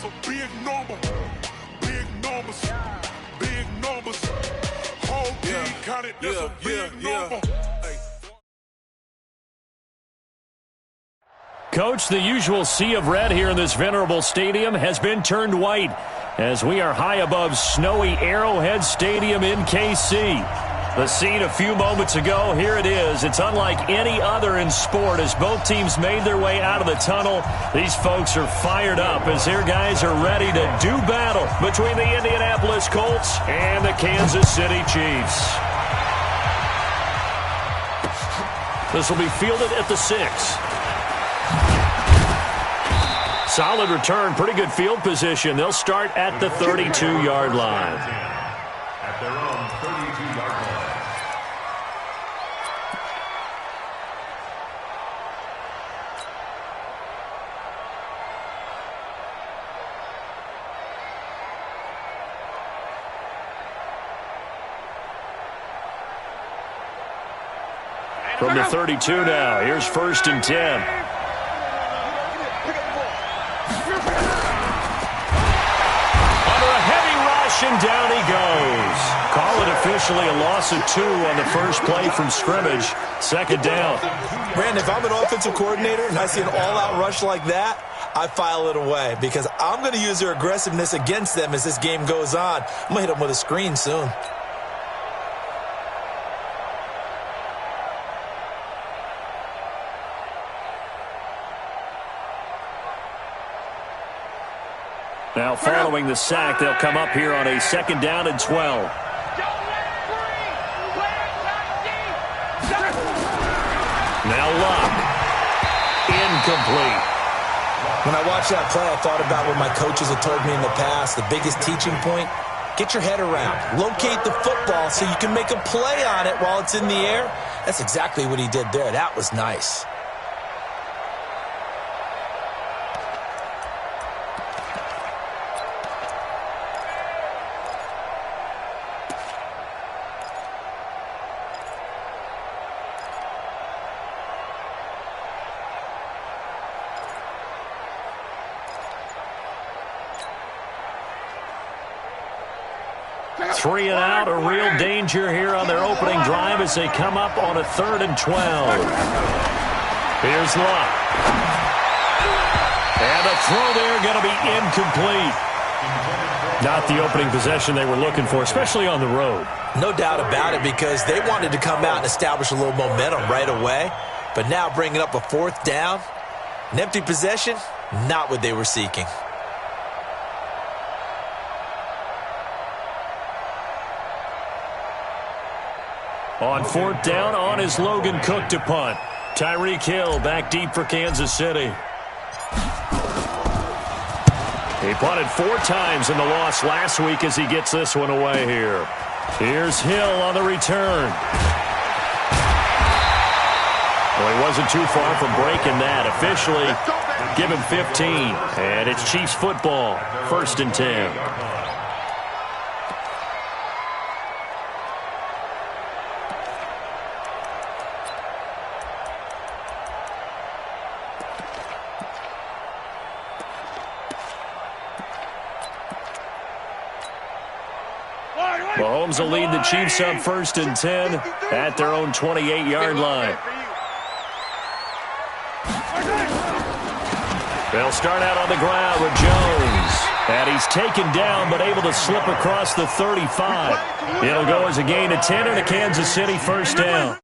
a big number. Big numbers. Big numbers. Whole team counted, that's a big number. Coach, the usual sea of red here in this venerable stadium has been turned white as we are high above snowy Arrowhead Stadium in KC. The scene a few moments ago, here it is. It's unlike any other in sport as both teams made their way out of the tunnel. These folks are fired up as their guys are ready to do battle between the Indianapolis Colts and the Kansas City Chiefs. This will be fielded at the 6. Solid return, pretty good field position. They'll start at the 32-yard line. At their own 32-yard line. From the 32 now, here's 1st and 10. And down he goes. Call it officially a loss of 2 on the first play from scrimmage. 2nd down. Brandon, if I'm an offensive coordinator and I see an all-out rush like that, I file it away because I'm going to use their aggressiveness against them as this game goes on. I'm going to hit them with a screen soon. Now following the sack, they'll come up here on a 2nd down and 12. Now Luck. Incomplete. When I watched that play, I thought about what my coaches have told me in the past. The biggest teaching point, get your head around. Locate the football so you can make a play on it while it's in the air. That's exactly what he did there. That was nice. Three and out, a real danger here on their opening drive as they come up on a 3rd and 12. Here's Luck. And the throw there going to be incomplete. Not the opening possession they were looking for, especially on the road. No doubt about it because they wanted to come out and establish a little momentum right away. But now bringing up a 4th down, an empty possession, not what they were seeking. On 4th down, on is Logan Cook to punt. Tyreek Hill back deep for Kansas City. He punted 4 times in the loss last week as he gets this one away here. Here's Hill on the return. Well, he wasn't too far from breaking that. Officially, give him 15. And it's Chiefs football, 1st and 10. Mahomes will lead the Chiefs up 1st and 10 at their own 28-yard line. They'll start out on the ground with Jones. And he's taken down but able to slip across the 35. It'll go as a gain of 10 and a Kansas City 1st down.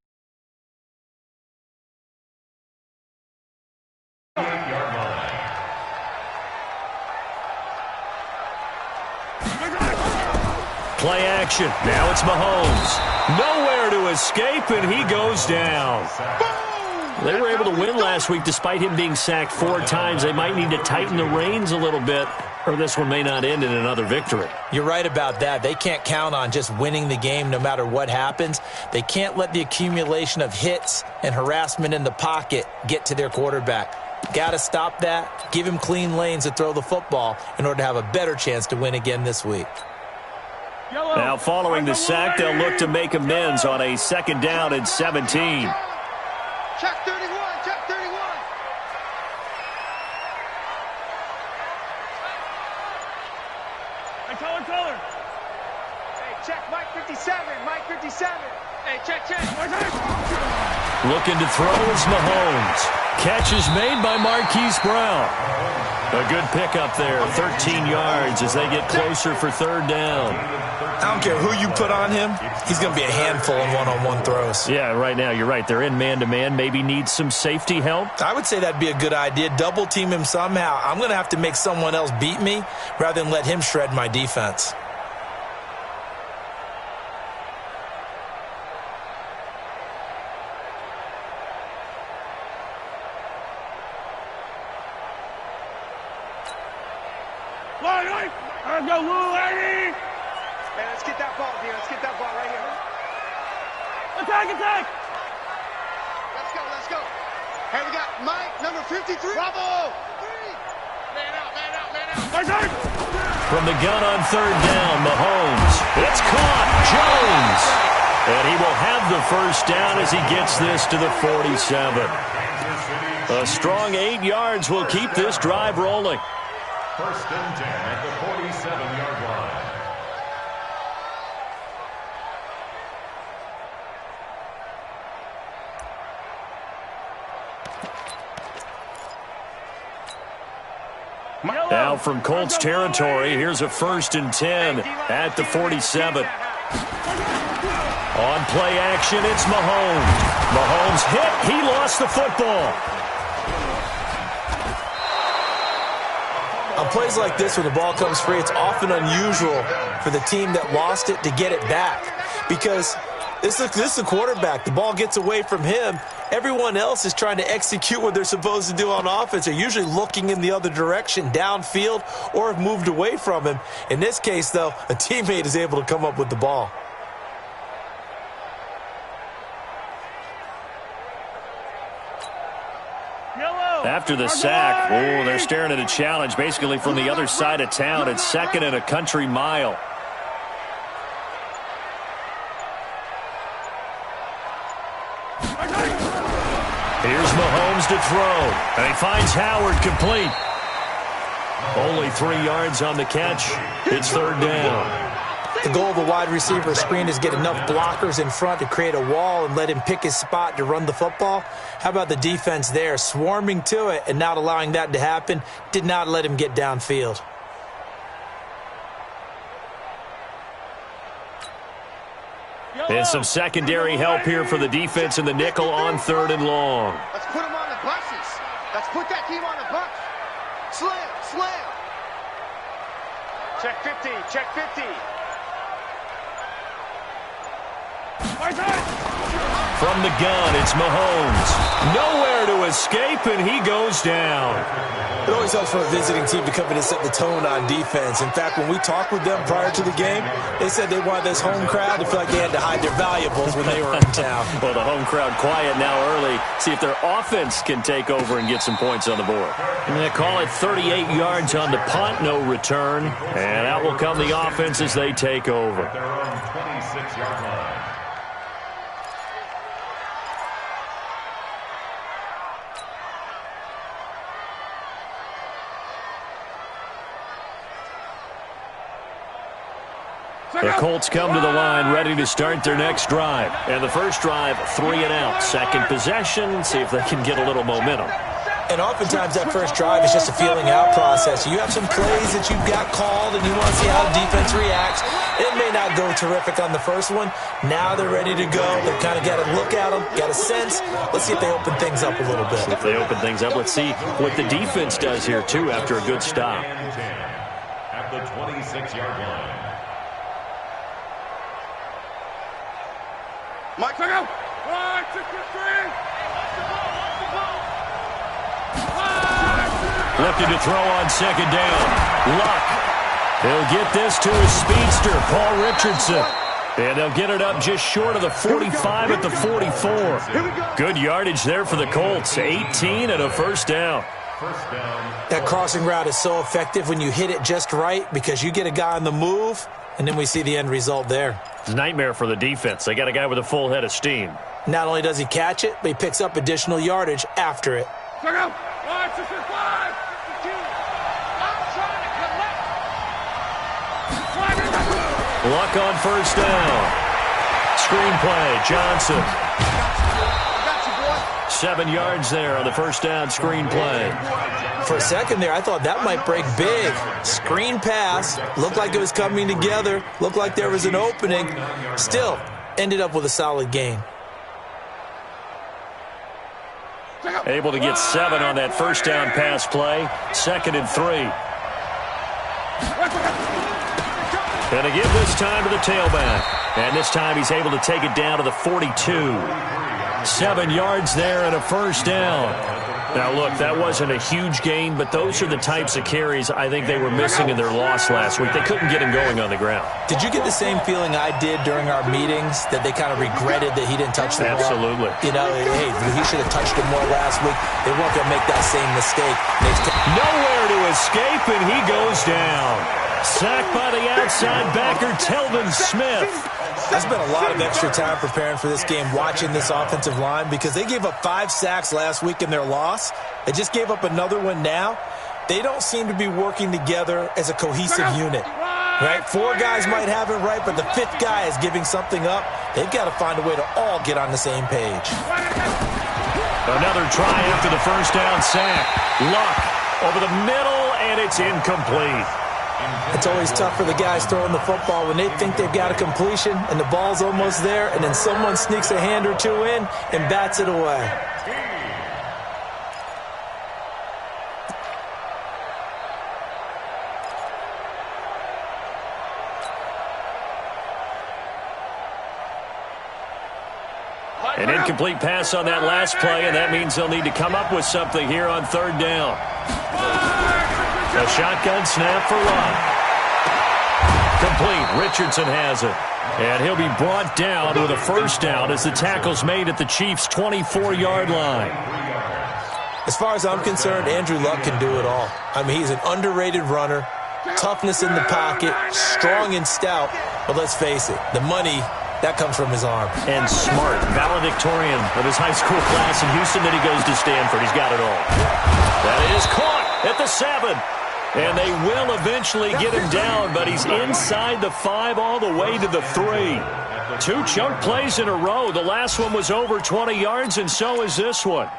Play action. Now it's Mahomes. Nowhere to escape, and he goes down. They were able to win last week despite him being sacked 4 times. They might need to tighten the reins a little bit, or this one may not end in another victory. You're right about that. They can't count on just winning the game no matter what happens. They can't let the accumulation of hits and harassment in the pocket get to their quarterback. Got to stop that, give him clean lanes to throw the football in order to have a better chance to win again this week. Now following the sack, they'll look to make amends on a 2nd down and 17. Check 31, check 31. Hey, check, Mike 57, Mike 57. Hey, check. Looking to throw is Mahomes. Catch is made by Marquise Brown. A good pickup there, 13 yards as they get closer for third down. I don't care who you put on him, he's going to be a handful in one-on-one throws. Yeah, right now, you're right. They're in man-to-man. Maybe need some safety help. I would say that'd be a good idea. Double team him somehow. I'm going to have to make someone else beat me rather than let him shred my defense. Hey, let's get that ball here. Let's get that ball right here. Attack! Let's go. Hey, we got Mike, number 53. Bravo! Man out. From the gun on third down, Mahomes. It's caught. Jones. And he will have the first down as he gets this to the 47. A strong 8 yards will keep this drive rolling. First and 10 at the 47-yard line. Now from Colts territory, here's a first and 10 at the 47. On play action, it's Mahomes. Mahomes hit. He lost the football. On plays like this where the ball comes free, it's often unusual for the team that lost it to get it back because this is the quarterback. The ball gets away from him. Everyone else is trying to execute what they're supposed to do on offense. They're usually looking in the other direction, downfield, or have moved away from him. In this case, though, a teammate is able to come up with the ball. After the sack, they're staring at a challenge basically from the other side of town. It's second and a country mile. Here's Mahomes to throw, and he finds Howard complete. Only 3 yards on the catch. It's third down. The goal of a wide receiver screen is get enough blockers in front to create a wall and let him pick his spot to run the football. How about the defense there, swarming to it and not allowing that to happen? Did not let him get downfield. And some secondary help here for the defense in the nickel on third and long. Let's put them on the buses. Let's put that team on the bus. Slam. Check 50. From the gun, it's Mahomes. Nowhere to escape, and he goes down. It always helps for a visiting team to come in and set the tone on defense. In fact, when we talked with them prior to the game, they said they wanted this home crowd to feel like they had to hide their valuables when they were in town. Well, the home crowd quiet now early. See if their offense can take over and get some points on the board. And they call it 38 yards on the punt, no return. And out will come the offense as they take over. Their own 26-yard line. The Colts come to the line ready to start their next drive. And the first drive, 3 and out. Second possession, see if they can get a little momentum. And oftentimes that first drive is just a feeling out process. You have some plays that you've got called and you want to see how the defense reacts. It may not go terrific on the first one. Now they're ready to go. They've kind of got to look at them, got a sense. Let's see if they open things up a little bit. If they open things up, let's see what the defense does here, too, after a good stop. At the 26-yard line. Mike, go. 1, 2, 3. Looking to throw on second down. Luck. He'll get this to his speedster, Paul Richardson. And they'll get it up just short of the 45 at the 44. Good yardage there for the Colts. 18 and a first down. That crossing route is so effective when you hit it just right because you get a guy on the move, and then we see the end result there. It's a nightmare for the defense. They got a guy with a full head of steam. Not only does he catch it, but he picks up additional yardage after it. Check out. 1, 2, 3, 5. 52. I'm trying to collect. Luck on first down. Screenplay, Johnson. 7 yards there on the first down screenplay. For a second there, I thought that might break big. Screen pass. Looked like it was coming together. Looked like there was an opening. Still, ended up with a solid gain. Able to get 7 on that first down pass play. 2nd and 3. And to give this time to the tailback. And this time he's able to take it down to the 42. 7 yards there and a first down. Now, look, that wasn't a huge gain, but those are the types of carries I think they were missing in their loss last week. They couldn't get him going on the ground. Did you get the same feeling I did during our meetings, that they kind of regretted that he didn't touch the ball? Absolutely. You know, hey, he should have touched it more last week. They weren't going to make that same mistake. Nowhere to escape, and he goes down. Sacked by the outside backer, Telvin Smith. I spent a lot of extra time preparing for this game, watching this offensive line, because they gave up 5 sacks last week in their loss. They just gave up another one now. They don't seem to be working together as a cohesive unit. Right? 4 guys might have it right, but the 5th guy is giving something up. They've got to find a way to all get on the same page. Another try after the first down sack. Luck over the middle, and it's incomplete. It's always tough for the guys throwing the football when they think they've got a completion and the ball's almost there, and then someone sneaks a hand or two in and bats it away. An incomplete pass on that last play, and that means they'll need to come up with something here on 3rd down. A shotgun snap for Luck. Complete. Richardson has it. And he'll be brought down with a first down as the tackle's made at the Chiefs' 24-yard line. As far as I'm concerned, Andrew Luck can do it all. I mean, he's an underrated runner, toughness in the pocket, strong and stout. But let's face it, the money, that comes from his arm. And smart. Valedictorian of his high school class in Houston, then he goes to Stanford. He's got it all. That is caught at the 7. And they will eventually get him down, but he's inside the 5 all the way to the 3. 2 chunk plays in a row. The last one was over 20 yards, and so is this one.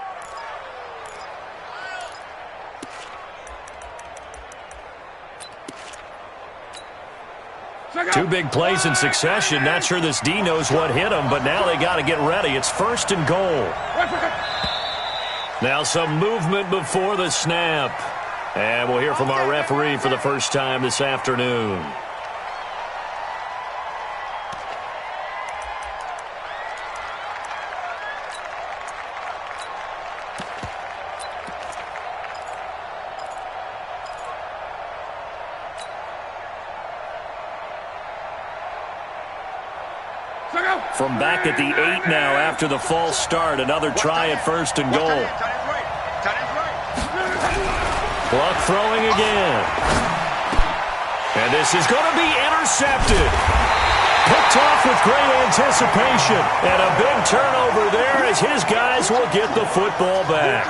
Two big plays in succession. Not sure this D knows what hit him, but now they got to get ready. It's 1st and goal. Now some movement before the snap. And we'll hear from our referee for the first time this afternoon. From back at the 8 now after the false start, another try at 1st and goal. Luck throwing again. And this is going to be intercepted. Picked off with great anticipation. And a big turnover there as his guys will get the football back.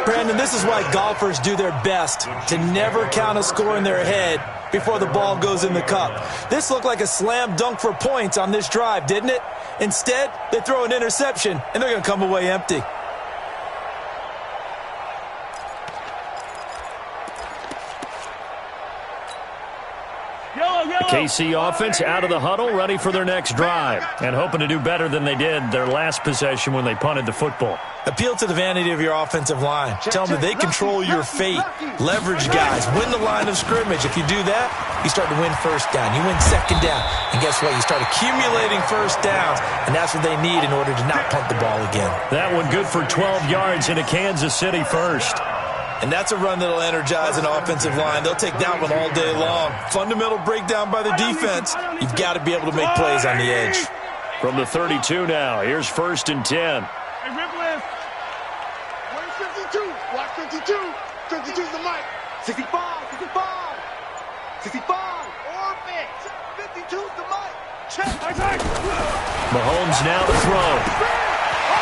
Brandon, this is why golfers do their best to never count a score in their head before the ball goes in the cup. This looked like a slam dunk for points on this drive, didn't it? Instead, they throw an interception, and they're going to come away empty. The KC offense out of the huddle, ready for their next drive, and hoping to do better than they did their last possession when they punted the football. Appeal to the vanity of your offensive line. Tell them that they control your fate. Leverage guys. Win the line of scrimmage. If you do that, you start to win first down. You win second down. And guess what? You start accumulating first downs, and that's what they need in order to not punt the ball again. That one good for 12 yards into Kansas City first. And that's a run that'll energize an offensive line. They'll take that one all day long. Fundamental breakdown by the defense. You've got to be able to make plays on the edge. From the 32 now, here's 1st and 10. Hey, Ripple. Where's 52? Watch 52. 52's the mic. 65. 65. Orbit. 52's the mic. Check. Mahomes now to throw.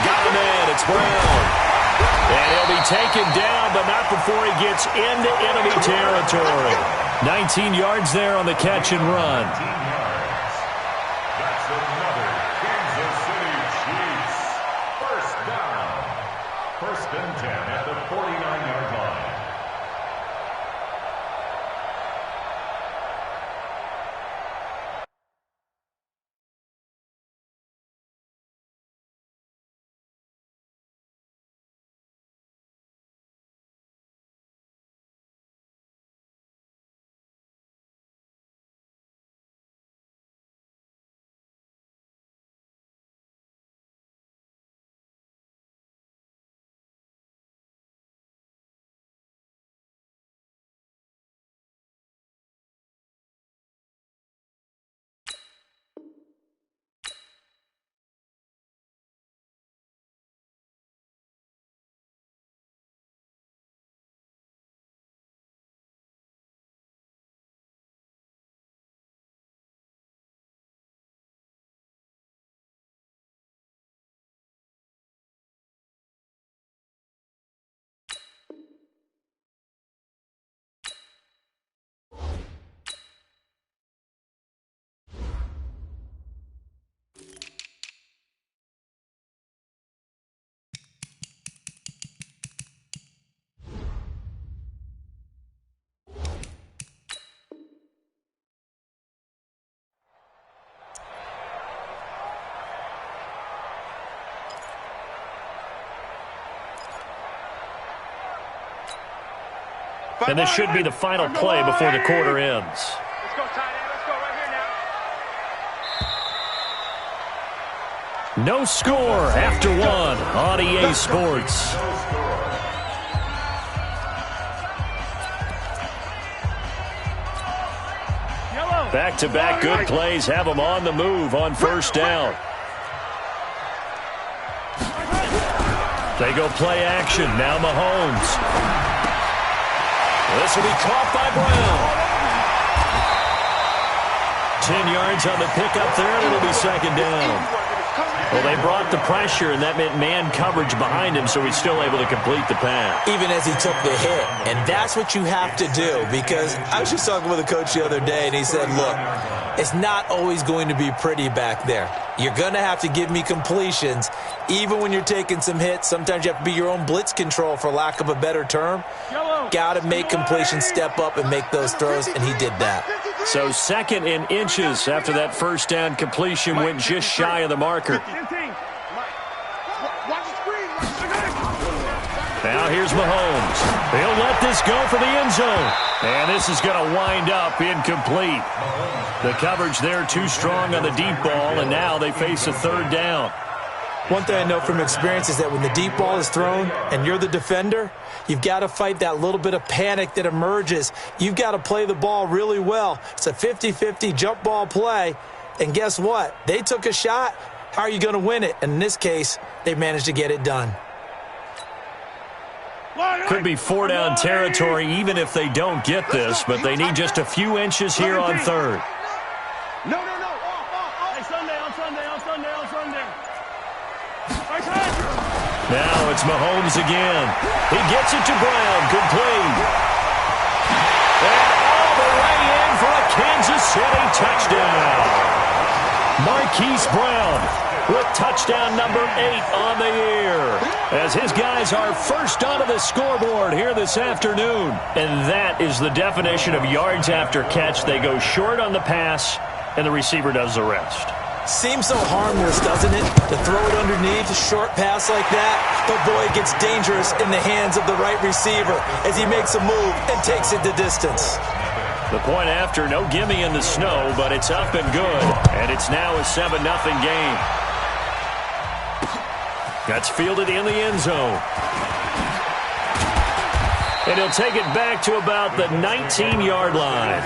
Got him in. It's Brown. And he'll be taken down, but not before he gets into enemy territory. 19 yards there on the catch and run. 19 yards. That's another Kansas City Chiefs. First down. First and 10 at the 49-yard line. And this should be the final play before the quarter ends. Let's go, tight end. Let's go right here now. No score after one on EA Sports. Back-to-back good plays have them on the move on first down. They go play action. Now Mahomes. This will be caught by Brown. 10 yards on the pickup there, and it'll be second down. Well, they brought the pressure, and that meant man coverage behind him, so he's still able to complete the pass. Even as he took the hit. And that's what you have to do, because I was just talking with a coach the other day, and he said, look, it's not always going to be pretty back there. You're going to have to give me completions, even when you're taking some hits. Sometimes you have to be your own blitz control, for lack of a better term. Got to make completions, step up, and make those throws, and he did that. So second in inches after that first down completion went just shy of the marker. Now here's Mahomes. He'll let this go for the end zone. And this is going to wind up incomplete. The coverage there too strong on the deep ball, and now they face a third down. One thing I know from experience is that when the deep ball is thrown and you're the defender, you've got to fight that little bit of panic that emerges. You've got to play the ball really well. It's a 50-50 jump ball play. And guess what? They took a shot. How are you going to win it? And in this case, they managed to get it done. Could be four-down territory even if they don't get this, but they need just a few inches here on third. No. Now it's Mahomes again. He gets it to Brown. Complete. And all the way in for a Kansas City touchdown. Marquise Brown with touchdown number 8 on the year, as his guys are first onto the scoreboard here this afternoon. And that is the definition of yards after catch. They go short on the pass, and the receiver does the rest. Seems so harmless, doesn't it? To throw it underneath, a short pass like that. But boy, it gets dangerous in the hands of the right receiver as he makes a move and takes it the distance. The point after, no gimme in the snow, but it's up and good. And it's now a 7-0 game. That's fielded in the end zone. And he'll take it back to about the 19-yard line.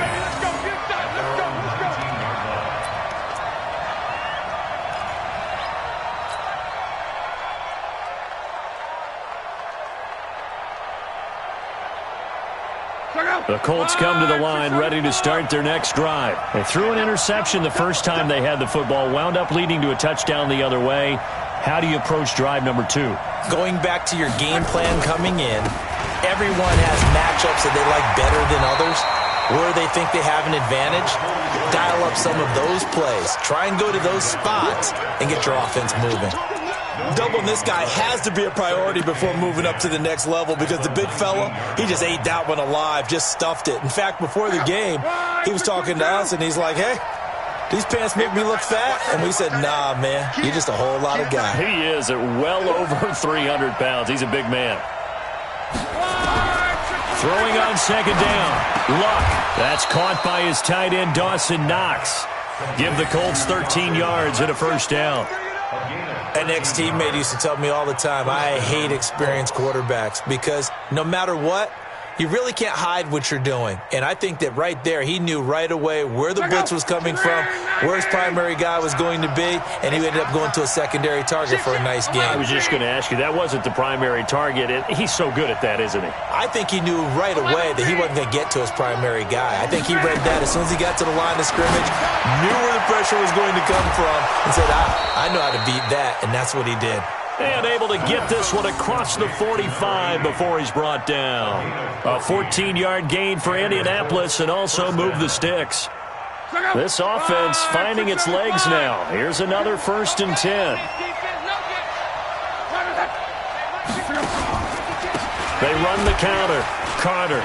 The Colts come to the line ready to start their next drive. They threw an interception the first time they had the football, wound up leading to a touchdown the other way. How do you approach drive number 2? Going back to your game plan coming in, everyone has matchups that they like better than others. where they think they have an advantage, dial up some of those plays. Try and go to those spots and get your offense moving. Doubling this guy has to be a priority before moving up to the next level because the big fella, he just ate that one alive, just stuffed it. In fact, before the game, he was talking to us, and he's like, hey, these pants make me look fat. And we said, nah, man, you're just a whole lot of guy. He is at well over 300 pounds. He's a big man. Throwing on second down. Luck. That's caught by his tight end, Dawson Knox. Give the Colts 13 yards and a first down. An ex-teammate used to tell me all the time, I hate experienced quarterbacks because no matter what, you really can't hide what you're doing. And I think that right there, he knew right away where the blitz was coming from, where his primary guy was going to be, and he ended up going to a secondary target for a nice game. I was just going to ask you, that wasn't the primary target. He's so good at that, isn't he? I think he knew right away that he wasn't going to get to his primary guy. I think he read that as soon as he got to the line of scrimmage, knew where the pressure was going to come from, and said, I know how to beat that, and that's what he did. And able to get this one across the 45 before he's brought down. A 14-yard gain for Indianapolis and also move the sticks. This offense finding its legs now. Here's another 1st and 10. They run the counter. Carter.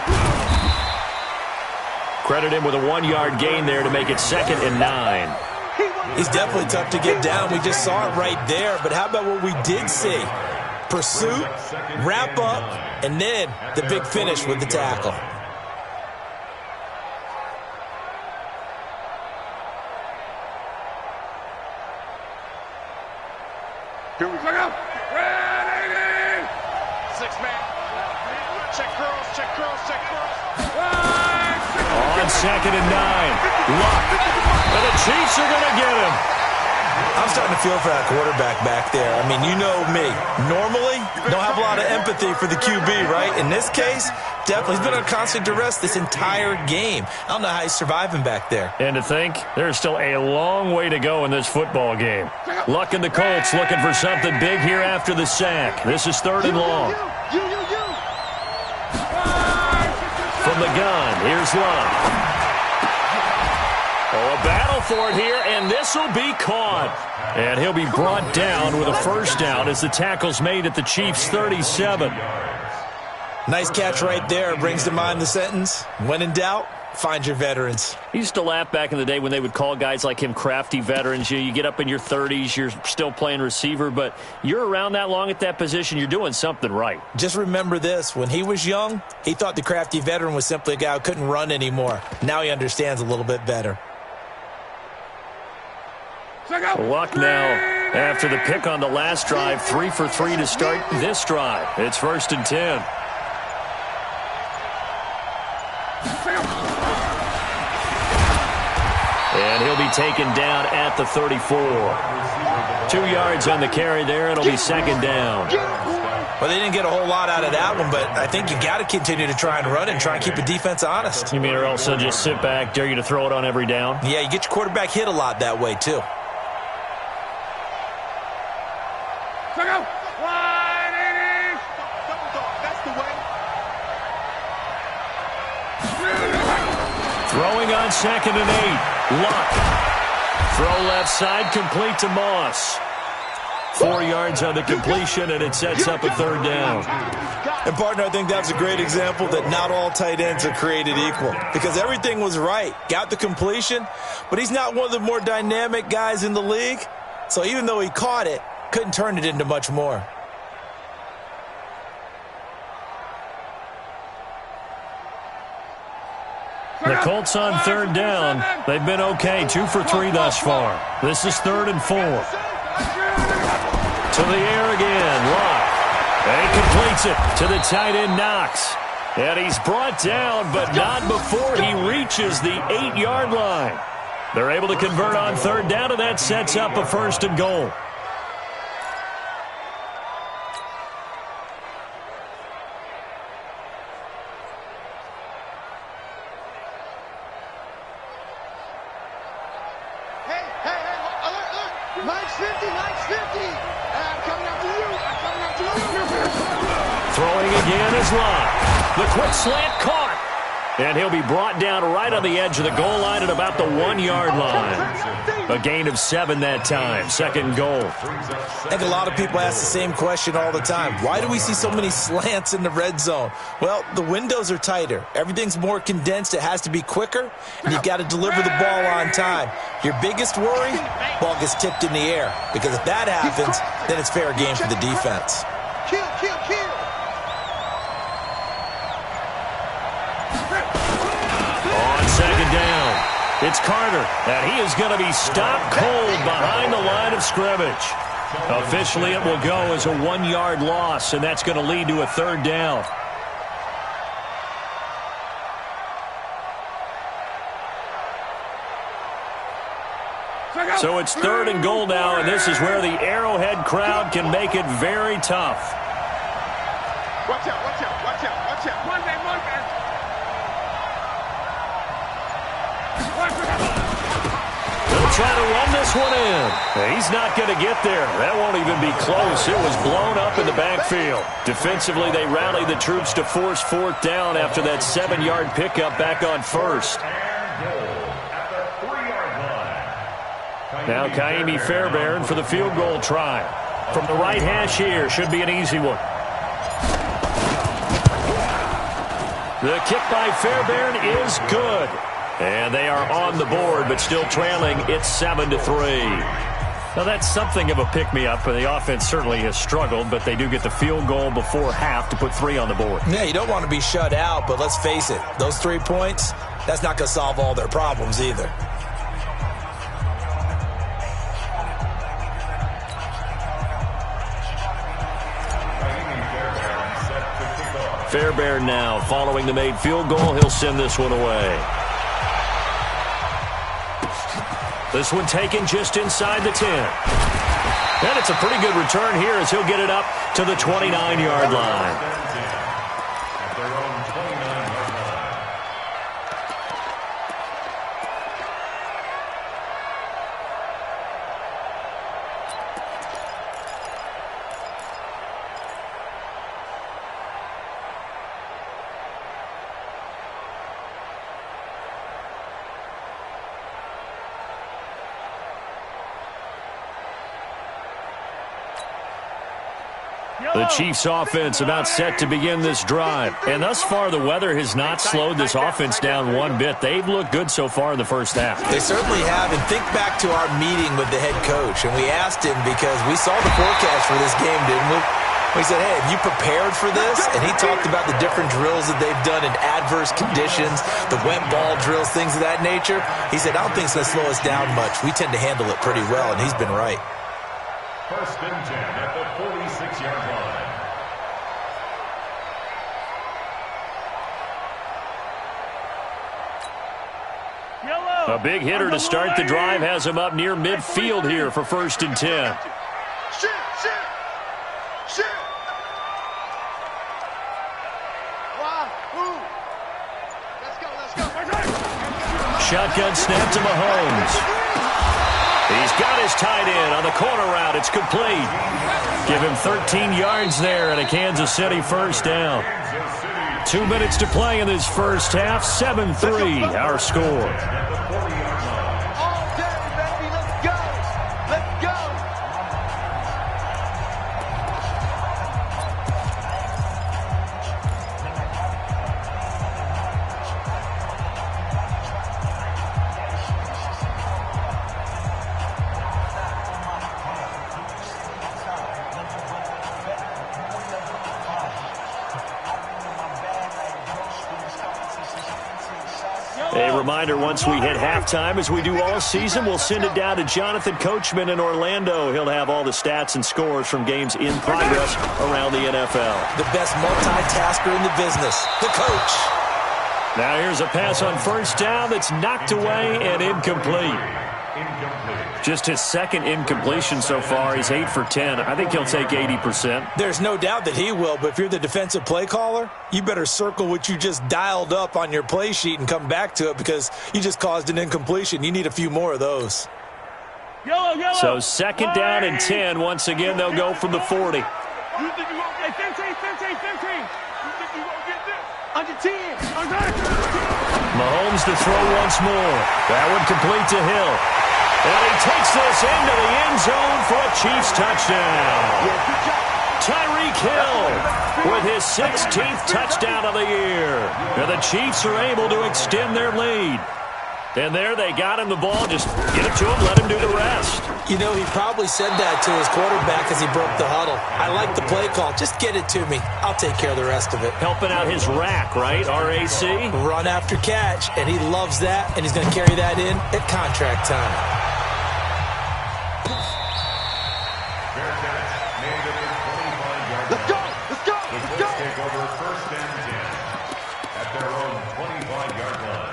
Credit him with a 1-yard gain there to make it 2nd and 9. He's definitely tough to get down. We just saw it right there. But how about what we did see? Pursuit, wrap up, and then the big finish with the tackle. Here we go. Ready! 6-man. Check curls, check curls, check curls. On 2nd and 9. Luck. And the Chiefs are going to get him. I'm starting to feel for that quarterback back there. I mean, you know me. Normally, don't have a lot of empathy for the QB, right? In this case, definitely. He's been on constant duress this entire game. I don't know how he's surviving back there. And to think, there's still a long way to go in this football game. Luck and the Colts looking for something big here after the sack. This is 3rd and long. From the gun, here's Luck. Oh, a battle for it here, and this will be caught. And he'll be brought down with a first down as the tackle's made at the Chiefs' 37. Nice catch right there. Brings to mind the sentence, when in doubt, find your veterans. I used to laugh back in the day when they would call guys like him crafty veterans. You get up in your 30s, you're still playing receiver, but you're around that long at that position, you're doing something right. Just remember this. When he was young, he thought the crafty veteran was simply a guy who couldn't run anymore. Now he understands a little bit better. Luck now after the pick on the last drive, 3 for 3 to start this drive. It's 1st and 10. And he'll be taken down at the 34. 2 yards on the carry there. It'll be 2nd down. Well, they didn't get a whole lot out of that one, but I think you got to continue to try and run and try and keep the defense honest. You mean or else they'll just sit back, dare you to throw it on every down? Yeah, you get your quarterback hit a lot that way, too. Throwing on 2nd and 8. Luck. Throw left side, complete to Moss. 4 yards on the completion, and it sets up a 3rd down. And, partner, I think that's a great example that not all tight ends are created equal. Because everything was right. Got the completion, but he's not one of the more dynamic guys in the league. So even though he caught it, couldn't turn it into much more. The Colts on 3rd down. They've been okay, 2 for 3 thus far. This is 3rd and 4. To the air again, Luck. And he completes it to the tight end, Knox. And he's brought down, but not before he reaches the 8-yard line. They're able to convert on 3rd down, and that sets up a 1st and goal. Mike's 50, Mike's 50. I'm coming after you. I'm coming after you. Throwing again is Luck. The quick slant caught. And he'll be brought down right on the edge of the goal line at about the 1-yard line. A gain of 7 that time. Second and goal. I think a lot of people ask the same question all the time. Why do we see so many slants in the red zone? Well, the windows are tighter. Everything's more condensed. It has to be quicker, and you've got to deliver the ball on time. Your biggest worry, ball gets tipped in the air. Because if that happens, then it's fair game for the defense. Kill, kill, kill. On second down, it's Carter, and he is going to be stopped cold behind the line of scrimmage. Officially, it will go as a 1-yard loss, and that's going to lead to a third down. So it's third and goal now, and this is where the Arrowhead crowd can make it very tough. Watch out, watch out, watch out, watch out. One man, one man. They'll try to run this one in. He's not going to get there. That won't even be close. It was blown up in the backfield. Defensively, they rallied the troops to force fourth down after that 7-yard pickup back on first. Now Kaimi Fairbairn for the field goal try. From the right hash here, should be an easy one. The kick by Fairbairn is good. And they are on the board, but still trailing. It's 7-3. Now, that's something of a pick-me-up. The offense certainly has struggled, but they do get the field goal before half to put 3 on the board. Yeah, you don't want to be shut out, but let's face it. Those 3 points, that's not going to solve all their problems either. Fairbairn now following the made field goal. He'll send this one away. This one taken just inside the 10. And it's a pretty good return here as he'll get it up to the 29-yard line. The Chiefs offense about set to begin this drive. And thus far, the weather has not slowed this offense down one bit. They've looked good so far in the first half. They certainly have. And think back to our meeting with the head coach. And we asked him because we saw the forecast for this game, didn't we? We said, hey, have you prepared for this? And he talked about the different drills that they've done in adverse conditions, the wet ball drills, things of that nature. He said, I don't think it's going to slow us down much. We tend to handle it pretty well, and he's been right. First and 10 at the 46-yard line. A big hitter to start the drive has him up near midfield here for first and 10. Shoot, shoot, shoot. Wow, move. Let's go, let's go. Shotgun snap to Mahomes. He's got his tight end on the corner route. It's complete. Give him 13 yards there and a Kansas City first down. 2 minutes to play in this first half. 7-3 our score. A reminder, once we hit halftime, as we do all season, we'll send it down to Jonathan Coachman in Orlando. He'll have all the stats and scores from games in progress around the NFL. The best multitasker in the business, the coach. Now here's a pass on first down that's knocked away and incomplete. Just his second incompletion so far. He's 8 for 10. I think he'll take 80%. There's no doubt that he will, but if you're the defensive play caller, you better circle what you just dialed up on your play sheet and come back to it because you just caused an incompletion. You need a few more of those. Yellow, yellow. So second down and 10. Once again, they'll go from the 40. You think you're going to get 15, 15, 15. You think you're going to get this? Under 10. Under 10. comes to throw once more. That one complete to Hill. And he takes this into the end zone for a Chiefs touchdown. Tyreek Hill with his 16th touchdown of the year. And the Chiefs are able to extend their lead. And there they got him the ball. Just get it to him, let him do the rest. You know, he probably said that to his quarterback as he broke the huddle. I like the play call. Just get it to me. I'll take care of the rest of it. Helping out his rack, right? R-A-C? Run after catch, and he loves that, and he's going to carry that in at contract time. Fair catch made at the 25-yard line. Let's go! Let's go! The Let's go! Colts take over first and 10 at their own 25-yard line.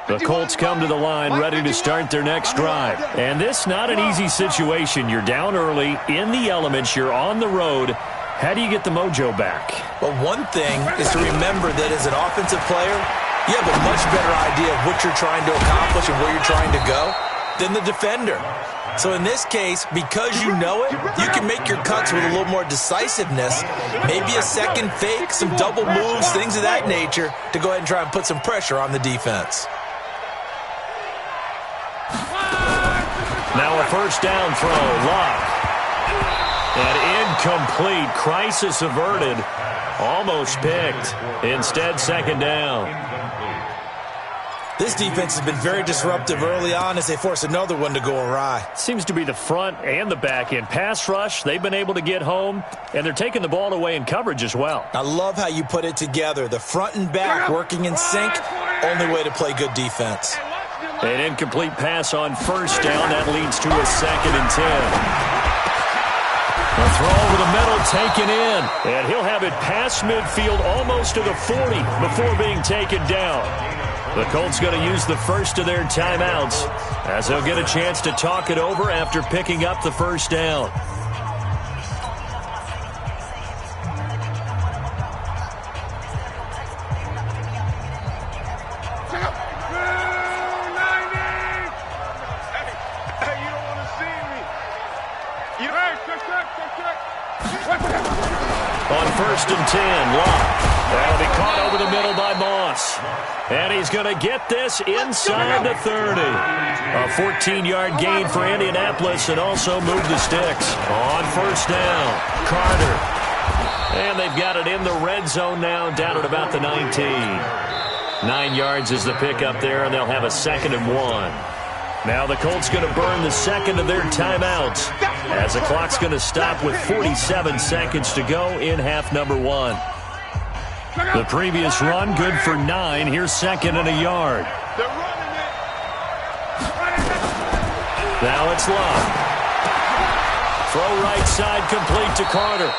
The Colts come to the line ready to start their next drive. And this not an easy situation. You're down early, in the elements, you're on the road. How do you get the mojo back? Well, one thing is to remember that as an offensive player, you have a much better idea of what you're trying to accomplish and where you're trying to go than the defender. So in this case, because you know it, you can make your cuts with a little more decisiveness, maybe a second fake, some double moves, things of that nature, to go ahead and try and put some pressure on the defense. Now a first down throw, Luck. And incomplete, crisis averted, almost picked. Instead, second down. This defense has been very disruptive early on as they force another one to go awry. Seems to be the front and the back end. Pass rush, they've been able to get home, and they're taking the ball away in coverage as well. I love how you put it together. The front and back working in sync, only way to play good defense. An incomplete pass on first down. That leads to a 2nd and 10. A throw over the middle taken in. And he'll have it past midfield almost to the 40 before being taken down. The Colts going to use the first of their timeouts as they'll get a chance to talk it over after picking up the first down. On first and 10, Locke. That'll be caught over the middle by Moss. And he's going to get this inside the 30. A 14-yard gain for Indianapolis and also move the sticks. On first down, Carter. And they've got it in the red zone now, down at about the 19. 9 yards is the pickup there, and they'll have a 2nd and 1. Now the Colts going to burn the second of their timeouts as the clock's going to stop with 47 seconds to go in half number 1. The previous run good for 9. Here's 2nd and a yard. Now it's Love. Throw right side complete to Carter.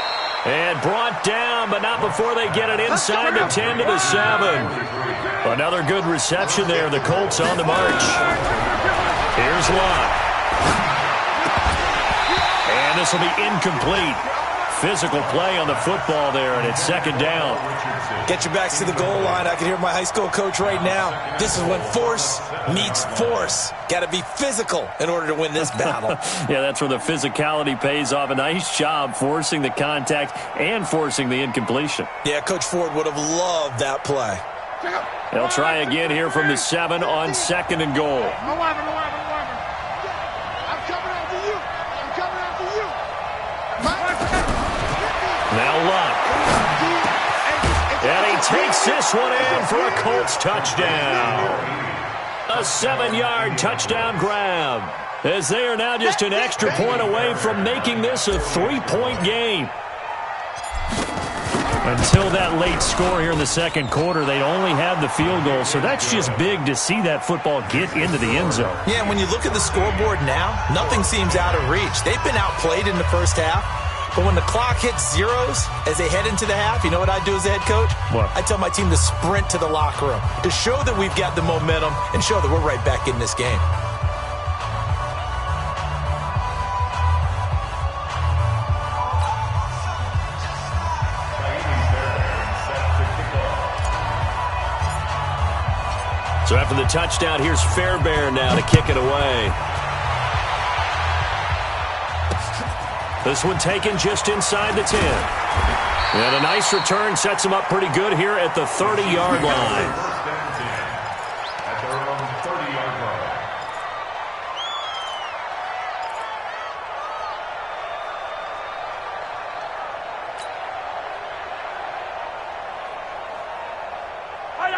And brought down, but not before they get it inside the 10 to the 7. Another good reception there. The Colts on the march. Here's Love. And this will be incomplete. Physical play on the football there, and it's 2nd down. Get your backs to the goal line. I can hear my high school coach right now. This is when force meets force. Got to be physical in order to win this battle. Yeah, that's where the physicality pays off. A nice job forcing the contact and forcing the incompletion. Yeah, Coach Ford would have loved that play. They'll try again here from the 7 on 2nd and goal. Now Luck. And he takes this one in for a Colts touchdown. A 7-yard touchdown grab. As they are now just an extra point away from making this a 3-point game. Until that late score here in the second quarter, they only had the field goal. So that's just big to see that football get into the end zone. Yeah, and when you look at the scoreboard now, nothing seems out of reach. They've been outplayed in the first half. But when the clock hits zeros as they head into the half, you know what I do as a head coach? What? I tell my team to sprint to the locker room to show that we've got the momentum and show that we're right back in this game. So after the touchdown, here's Fairbairn now to kick it away. This one taken just inside the 10. And a nice return sets him up pretty good here at the 30-yard line. First and 10 at their own 30-yard line.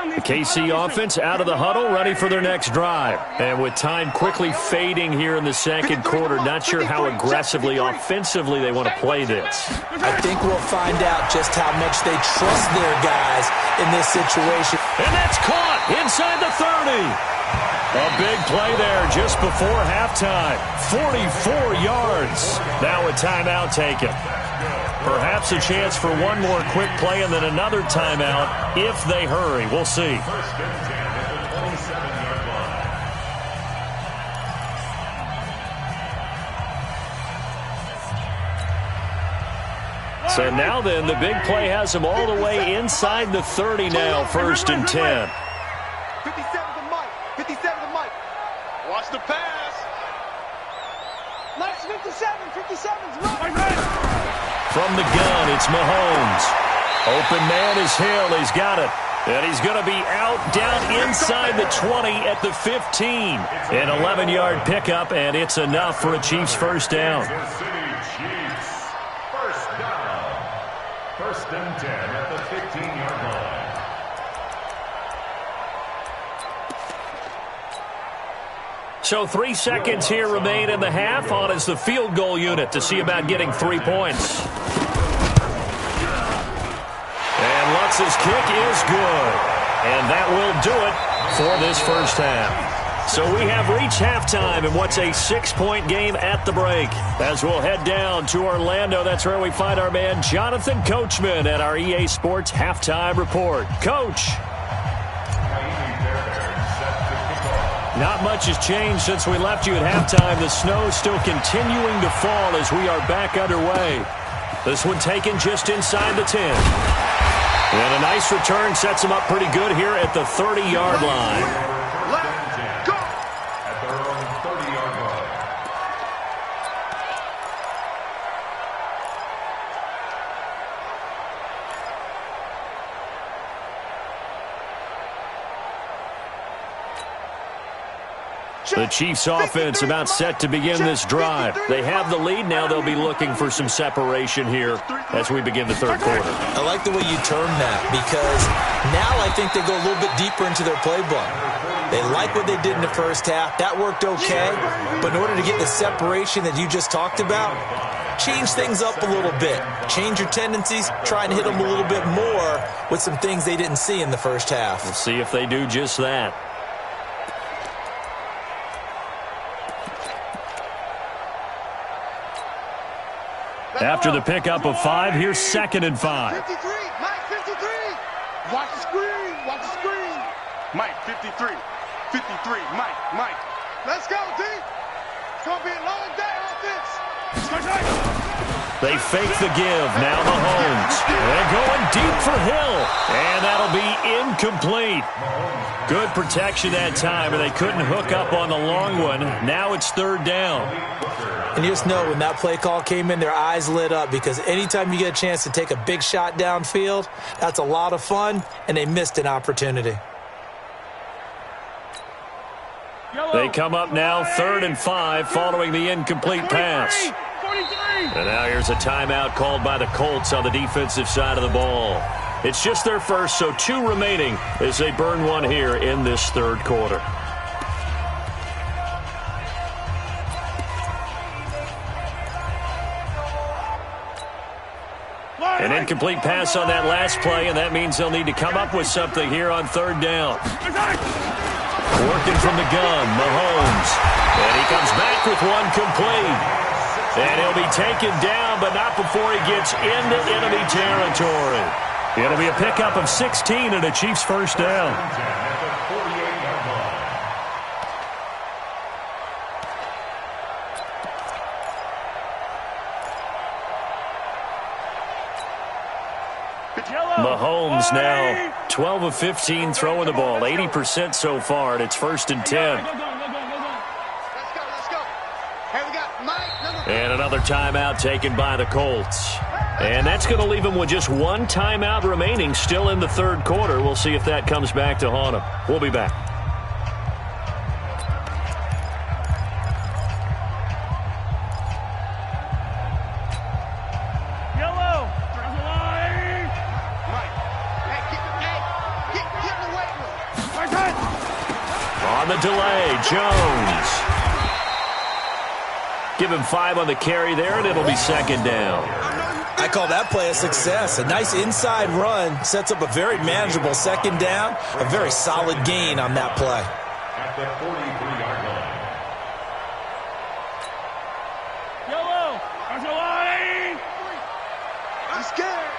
The KC offense out of the huddle, ready for their next drive. And with time quickly fading here in the second quarter, not sure how aggressively, offensively they want to play this. I think we'll find out just how much they trust their guys in this situation. And that's caught inside the 30. A big play there just before halftime. 44 yards. Now a timeout taken. Perhaps a chance for one more quick play and then another timeout if they hurry. We'll see. First and 10 at the 27-yard line. So now then, the big play has them all the way inside the 30 now, first and 10. 57 to Mike. 57 to Mike. Watch the pass. Nice 57. 57's Mike. From the gun, it's Mahomes. Open man is Hill. He's got it. And he's going to be out down inside the 20 at the 15. An 11-yard pickup, and it's enough for a Chiefs first down. Kansas City Chiefs. First down. First and 10 at the 15-yard line. So 3 seconds here remain in the half. On is the field goal unit to see about getting 3 points. And Lutz's kick is good. And that will do it for this first half. So we have reached halftime in what's a 6-point game at the break. As we'll head down to Orlando, that's where we find our man Jonathan Coachman at our EA Sports Halftime Report. Coach. Not much has changed since we left you at halftime. The snow still continuing to fall as we are back underway. This one taken just inside the 10. And a nice return sets them up pretty good here at the 30-yard line. Left, go! At their own 30-yard line. The Chiefs offense about set to begin this drive. They have the lead. Now they'll be looking for some separation here as we begin the third quarter. I like the way you term that because now I think they go a little bit deeper into their playbook. They like what they did in the first half. That worked okay. But in order to get the separation that you just talked about, change things up a little bit. Change your tendencies. Try and hit them a little bit more with some things they didn't see in the first half. We'll see if they do just that. After the pickup of 5, here's 2nd and 5. 53, Mike 53. Watch the screen, watch the screen. Mike 53, 53, Mike. Let's go, D. It's going to be a long day, offense. They fake the give, now Mahomes. They're going deep for Hill, and that'll be incomplete. Good protection that time, and they couldn't hook up on the long one. Now it's 3rd down. And you just know when that play call came in, their eyes lit up because anytime you get a chance to take a big shot downfield, that's a lot of fun, and they missed an opportunity. They come up now 3rd and 5 following the incomplete pass. And now here's a timeout called by the Colts on the defensive side of the ball. It's just their first, so 2 remaining as they burn one here in this third quarter. An incomplete pass on that last play, and that means they'll need to come up with something here on 3rd down. Working from the gun, Mahomes. And he comes back with one complete. And he'll be taken down, but not before he gets into enemy territory. It'll be a pickup of 16 and a Chiefs first down. Mahomes now 12 of 15 throwing the ball, 80% so far, and it's 1st and 10. Let's go. Hey, we got Mike, number 4. And another timeout taken by the Colts. And that's going to leave them with just one timeout remaining, still in the third quarter. We'll see if that comes back to haunt them. We'll be back. Yellow. Cross the line. Mike. Hey, get in the weight room. Right side. On the delay, Jones. Give him 5 on the carry there, and it'll be 2nd down. I call that play a success. A nice inside run sets up a very manageable 2nd down. A very solid gain on that play. At the 43-yard line. Yellow. Cross the line. I'm scared.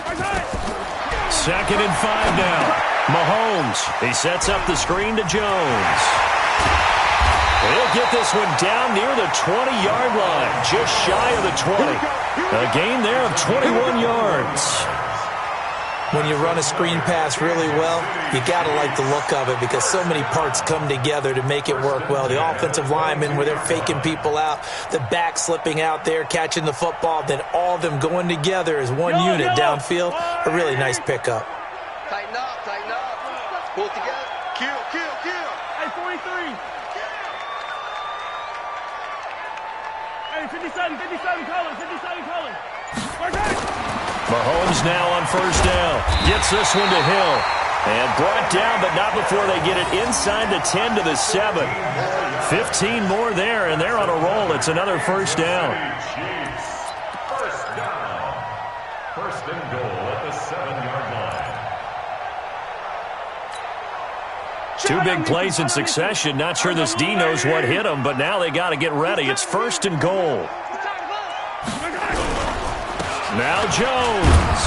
Right side. 2nd and 5 now. Mahomes, he sets up the screen to Jones. He'll get this one down near the 20-yard line, just shy of the 20. A gain there of 21 yards. When you run a screen pass really well, you got to like the look of it because so many parts come together to make it work well. The offensive linemen, where they're faking people out, the back slipping out there, catching the football, then all of them going together as one unit downfield. A really nice pickup. Tighten up. Pull it together. Kill. Hey, 43. Hey, 57, Colin. 57, Colin. Right side. Mahomes now on 1st down. Gets this one to Hill. And brought down, but not before they get it inside the 10 to the 7. 15 more there, and they're on a roll. It's another 1st down. Chiefs. 1st down. 1st and goal at the 7-yard line. 2 big plays in succession. Not sure this D knows what hit him, but now they got to get ready. It's 1st and goal. Now Jones.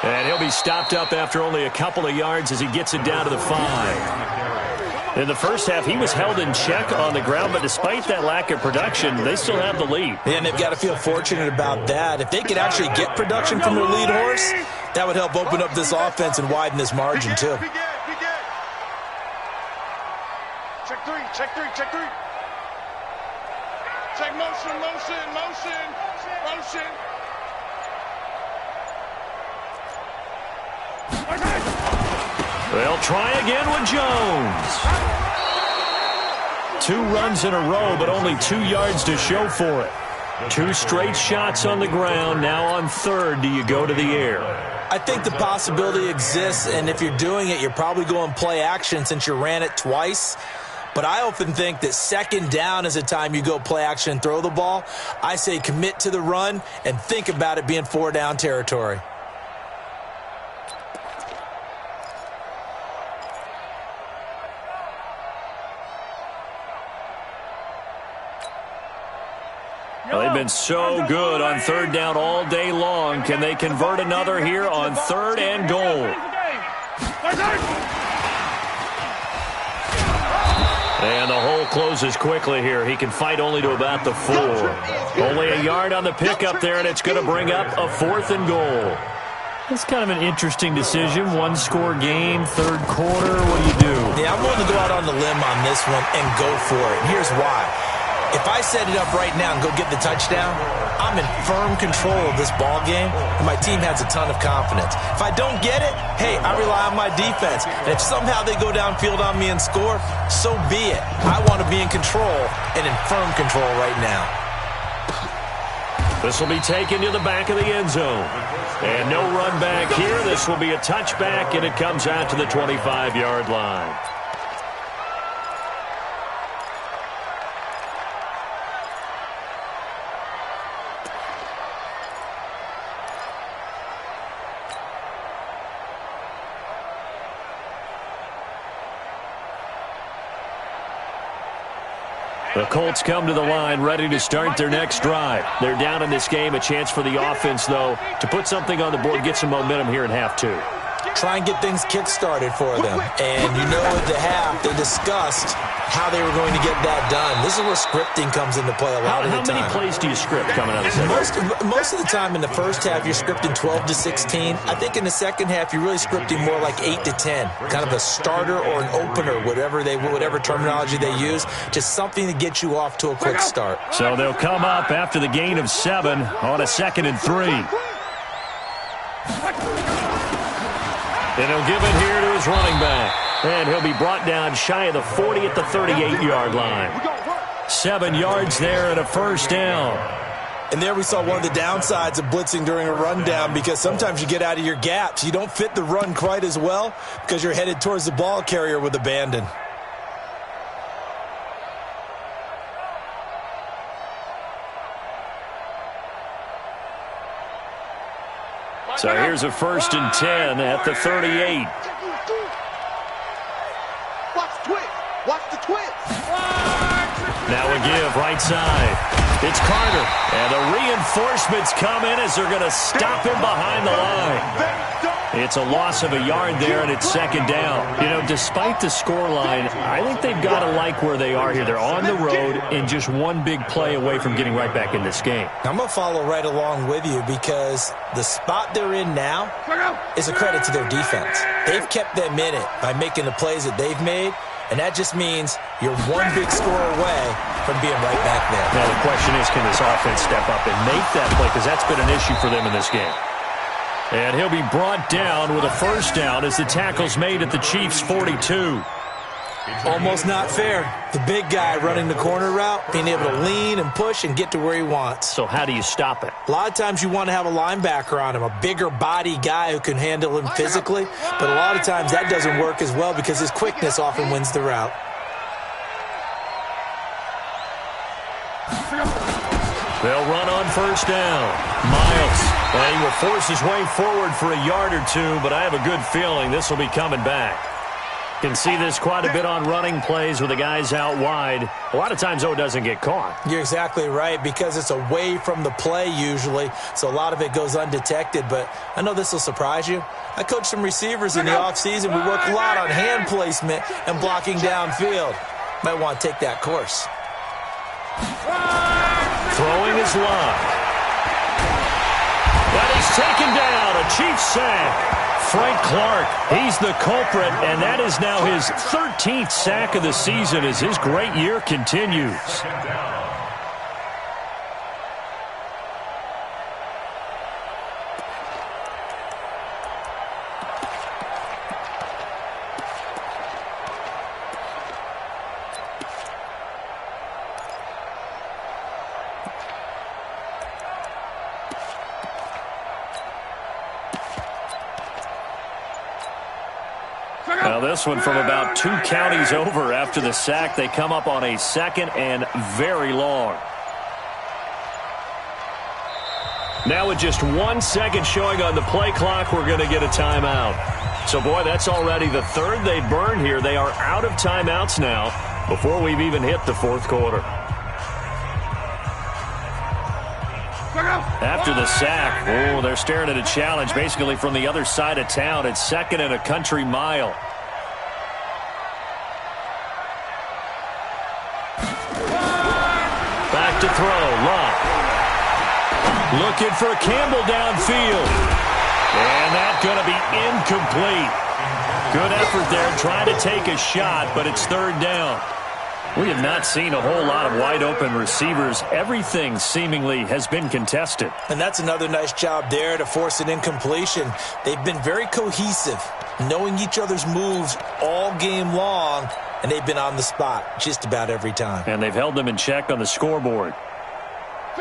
And he'll be stopped up after only a couple of yards as he gets it down to the 5. In the first half, he was held in check on the ground, but despite that lack of production, they still have the lead. And they've got to feel fortunate about that. If they could actually get production from their lead horse, that would help open up this offense and widen this margin too. Be good. Check three. Check motion. They'll try again with Jones. 2 runs in a row, but only 2 yards to show for it. 2 straight shots on the ground. Now on 3rd, do you go to the air? I think the possibility exists, and if you're doing it, you're probably going play action since you ran it twice. But I often think that 2nd down is a time you go play action and throw the ball. I say commit to the run and think about it being 4 down territory. Well, they've been so good on 3rd down all day long. Can they convert another here on 3rd and goal? And the hole closes quickly here. He can fight only to about the 4. Only a yard on the pickup there, and it's going to bring up a 4th and goal. It's kind of an interesting decision. 1-score game, 3rd quarter. What do you do? Yeah, I'm willing to go out on the limb on this one and go for it. Here's why. If I set it up right now and go get the touchdown, I'm in firm control of this ball game, and my team has a ton of confidence. If I don't get it, hey, I rely on my defense. And if somehow they go downfield on me and score, so be it. I want to be in control and in firm control right now. This will be taken to the back of the end zone. And no run back here. This will be a touchback, and it comes out to the 25-yard line. The Colts come to the line ready to start their next drive. They're down in this game. A chance for the offense, though, to put something on the board, get some momentum here in half 2. try and get things kick-started for them. And you know at the half, they discussed how they were going to get that done. This is where scripting comes into play a lot of the time. How many plays do you script coming out of the second? Most of the time in the first half, you're scripting 12 to 16. I think in the second half, you're really scripting more like 8 to 10. Kind of a starter or an opener, whatever terminology they use. Just something to get you off to a quick start. So they'll come up after the gain of 7 on a 2nd and 3. And he'll give it here to his running back. And he'll be brought down shy of the 40 at the 38-yard line. 7 yards there and a first down. And there we saw one of the downsides of blitzing during a rundown, because sometimes you get out of your gaps. You don't fit the run quite as well because you're headed towards the ball carrier with abandon. So here's a 1st and 10 at the 38. Watch the twist. Watch the twist. Now a give right side. It's Carter. And the reinforcements come in as they're going to stop him behind the line. It's a loss of a yard there, and it's 2nd down. You know, despite the scoreline, I think they've got to like where they are here. They're on the road and just one big play away from getting right back in this game. I'm going to follow right along with you, because the spot they're in now is a credit to their defense. They've kept them in it by making the plays that they've made, and that just means you're one big score away from being right back there. Now the question is, can this offense step up and make that play, because that's been an issue for them in this game. And he'll be brought down with a first down as the tackle's made at the Chiefs' 42. Almost not fair. The big guy running the corner route, being able to lean and push and get to where he wants. So how do you stop it? A lot of times you want to have a linebacker on him, a bigger body guy who can handle him physically. But a lot of times that doesn't work as well because his quickness often wins the route. They'll run on first down. Miles, and he will force his way forward for a yard or two, but I have a good feeling this will be coming back. Can see this quite a bit on running plays with the guys out wide. A lot of times, though, it doesn't get caught. You're exactly right, because it's away from the play usually, so a lot of it goes undetected. But I know this will surprise you. I coach some receivers in the offseason. We work a lot on hand placement and blocking downfield. Might want to take that course. Throwing his line. But he's taken down. A Chiefs sack. Frank Clark, he's the culprit, and that is now his 13th sack of the season as his great year continues. Now this one from about 2 counties over after the sack. They come up on a 2nd and very long. Now with just 1 second showing on the play clock, we're going to get a timeout. So, boy, that's already the 3rd they burned here. They are out of timeouts now before we've even hit the 4th quarter. After the sack, they're staring at a challenge basically from the other side of town. It's 2nd and a country mile. Back to throw, Love. Looking for Campbell downfield. And that's going to be incomplete. Good effort there, trying to take a shot, but it's 3rd down. We have not seen a whole lot of wide-open receivers. Everything seemingly has been contested. And that's another nice job there to force an incompletion. They've been very cohesive, knowing each other's moves all game long, and they've been on the spot just about every time. And they've held them in check on the scoreboard.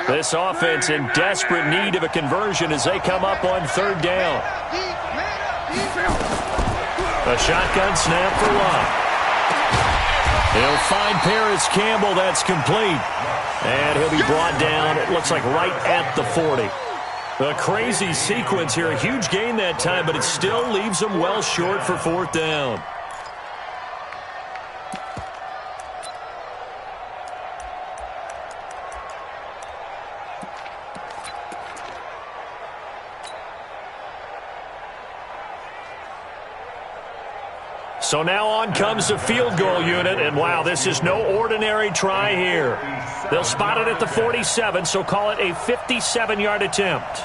This offense in desperate need of a conversion as they come up on 3rd down. A shotgun snap for Love. He'll find Paris Campbell. That's complete. And he'll be brought down, it looks like, right at the 40. A crazy sequence here. A huge gain that time, but it still leaves them well short for 4th down. So now on comes the field goal unit, and wow, this is no ordinary try here. They'll spot it at the 47, so call it a 57-yard attempt.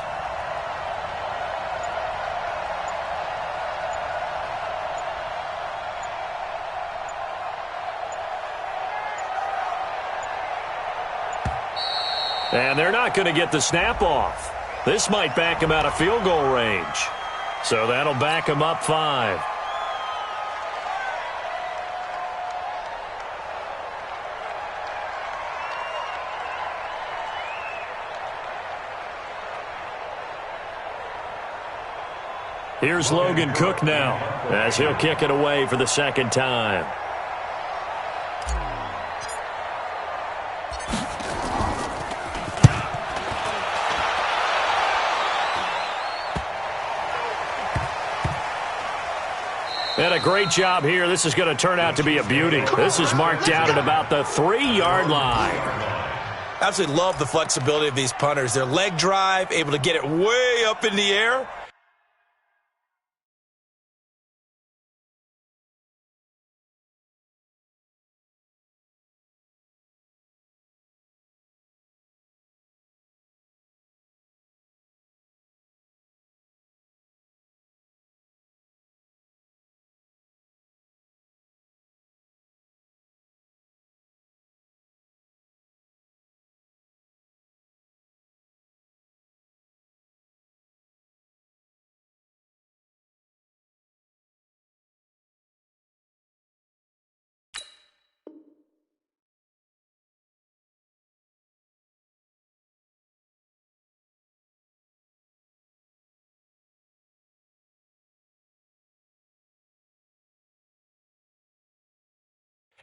And they're not going to get the snap off. This might back him out of field goal range. So that'll back him up 5. Here's Logan Cook now, as he'll kick it away for the second time. And a great job here. This is going to turn out to be a beauty. This is marked down at about the 3-yard line. Absolutely love the flexibility of these punters. Their leg drive, able to get it way up in the air.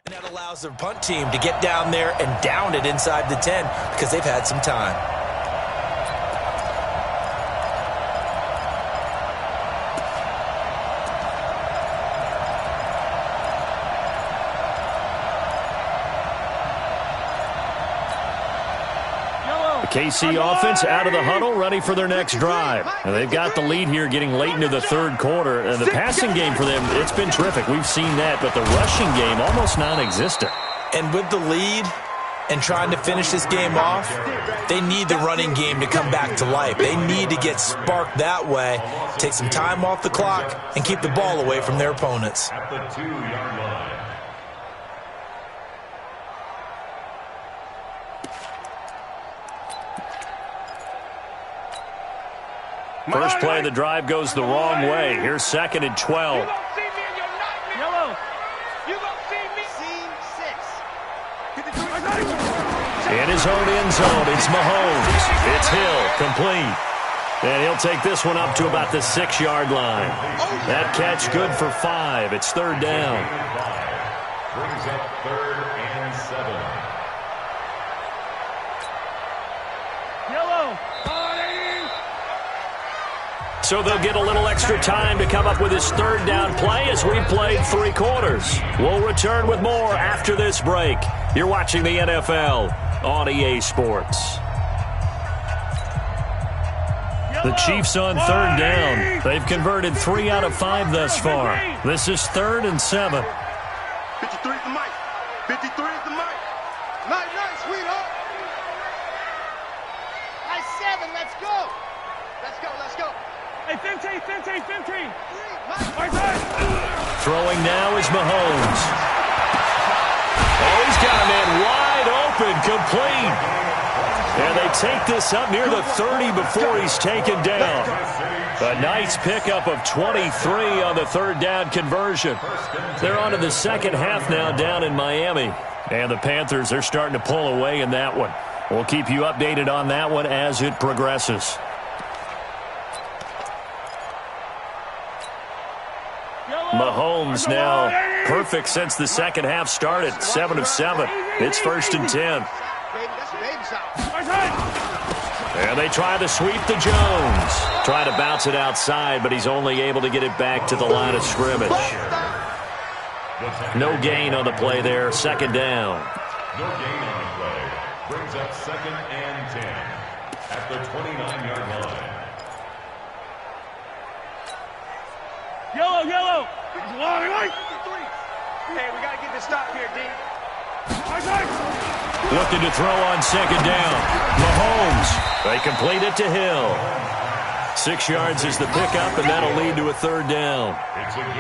And that allows the punt team to get down there and down it inside the 10 because they've had some time. KC offense out of the huddle, ready for their next drive. And they've got the lead here getting late into the third quarter. And the passing game for them, it's been terrific. We've seen that, but the rushing game almost non-existent. And with the lead and trying to finish this game off, they need the running game to come back to life. They need to get sparked that way, take some time off the clock, and keep the ball away from their opponents. At the 2-yard line. First play of the drive goes the wrong way. Here's 2nd and 12. Yellow. In his own end zone, it's Mahomes. It's Hill, complete. And he'll take this one up to about the 6-yard line. That catch good for 5. It's 3rd down. Brings up 3rd and 7. Yellow. So they'll get a little extra time to come up with his 3rd down play as we've played 3 quarters. We'll return with more after this break. You're watching the NFL on EA Sports. The Chiefs on 3rd down. They've converted 3 out of 5 thus far. This is 3rd and 7. 53 is the mic. 53 is the mic. Night, night, sweetheart. Nice 7, let's go. Let's go, let's go. Hey, 15. Throwing now is Mahomes. Oh, he's got a man wide open, complete. And they take this up near the 30 before he's taken down. A nice pickup of 23 on the 3rd down conversion. They're on to the second half now down in Miami. And the Panthers are starting to pull away in that one. We'll keep you updated on that one as it progresses. Mahomes now perfect since the second half started. 7 of 7. It's 1st and 10. And they try to sweep to Jones. Try to bounce it outside, but he's only able to get it back to the line of scrimmage. No gain on the play there. 2nd down. No gain on the play. Brings up 2nd and 10 at the 29-yard line. Yellow. Hey, we got to get this stop here, D. Looking to throw on second down. Mahomes. They complete it to Hill. 6 yards is the pickup, and that'll lead to a third down.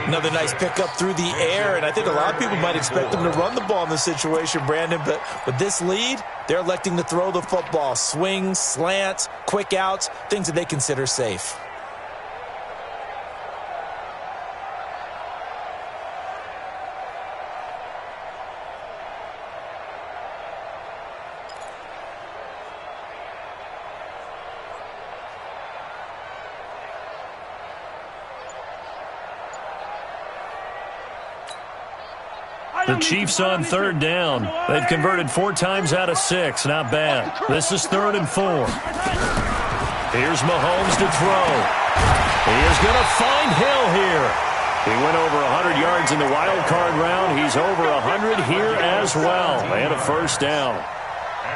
Another nice pickup through the air, and I think a lot of people might expect them to run the ball in this situation, Brandon, but with this lead, they're electing to throw the football. Swings, slants, quick outs, things that they consider safe. The Chiefs on third down. They've converted 4 times out of 6. Not bad. This is 3rd and 4. Here's Mahomes to throw. He is going to find Hill here. He went over 100 yards in the wild card round. He's over 100 here as well. And a first down.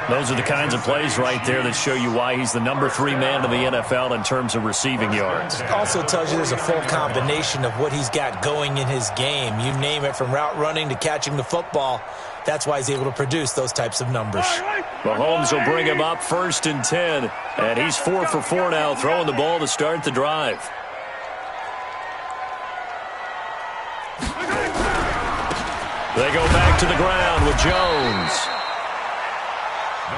Those are the kinds of plays right there that show you why he's the number 3 man in the NFL in terms of receiving yards. It also tells you there's a full combination of what he's got going in his game. You name it, from route running to catching the football. That's why he's able to produce those types of numbers. Mahomes will bring him up 1st and 10. And he's 4 for 4 now, throwing the ball to start the drive. They go back to the ground with Jones.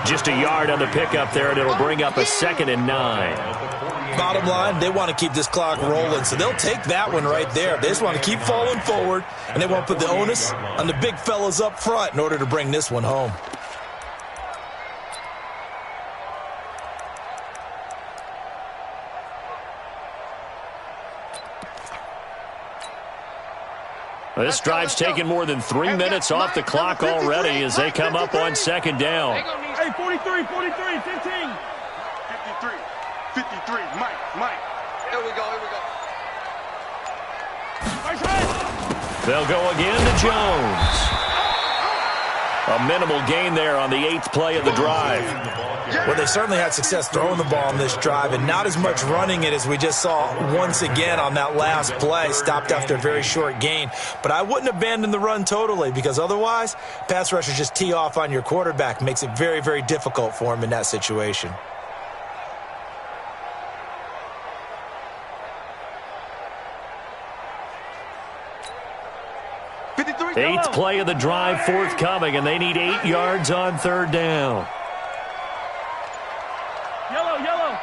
Just a yard on the pickup there, and it'll bring up a 2nd and 9. Bottom line, they want to keep this clock rolling, so they'll take that one right there. They just want to keep falling forward, and they want to put the onus on the big fellas up front in order to bring this one home. This drive's taken more than 3 minutes off the clock already as they come up on 2nd down. Hey, 43, 15. 53, Mike. Here we go. They'll go again to Jones. A minimal gain there on the 8th play of the drive. Well, they certainly had success throwing the ball on this drive, and not as much running it as we just saw once again on that last play. Stopped after a very short gain. But I wouldn't abandon the run totally, because otherwise, pass rushers just tee off on your quarterback. Makes it very, very difficult for him in that situation. Eighth play of the drive forthcoming, and they need 8 yards on 3rd down. Yellow.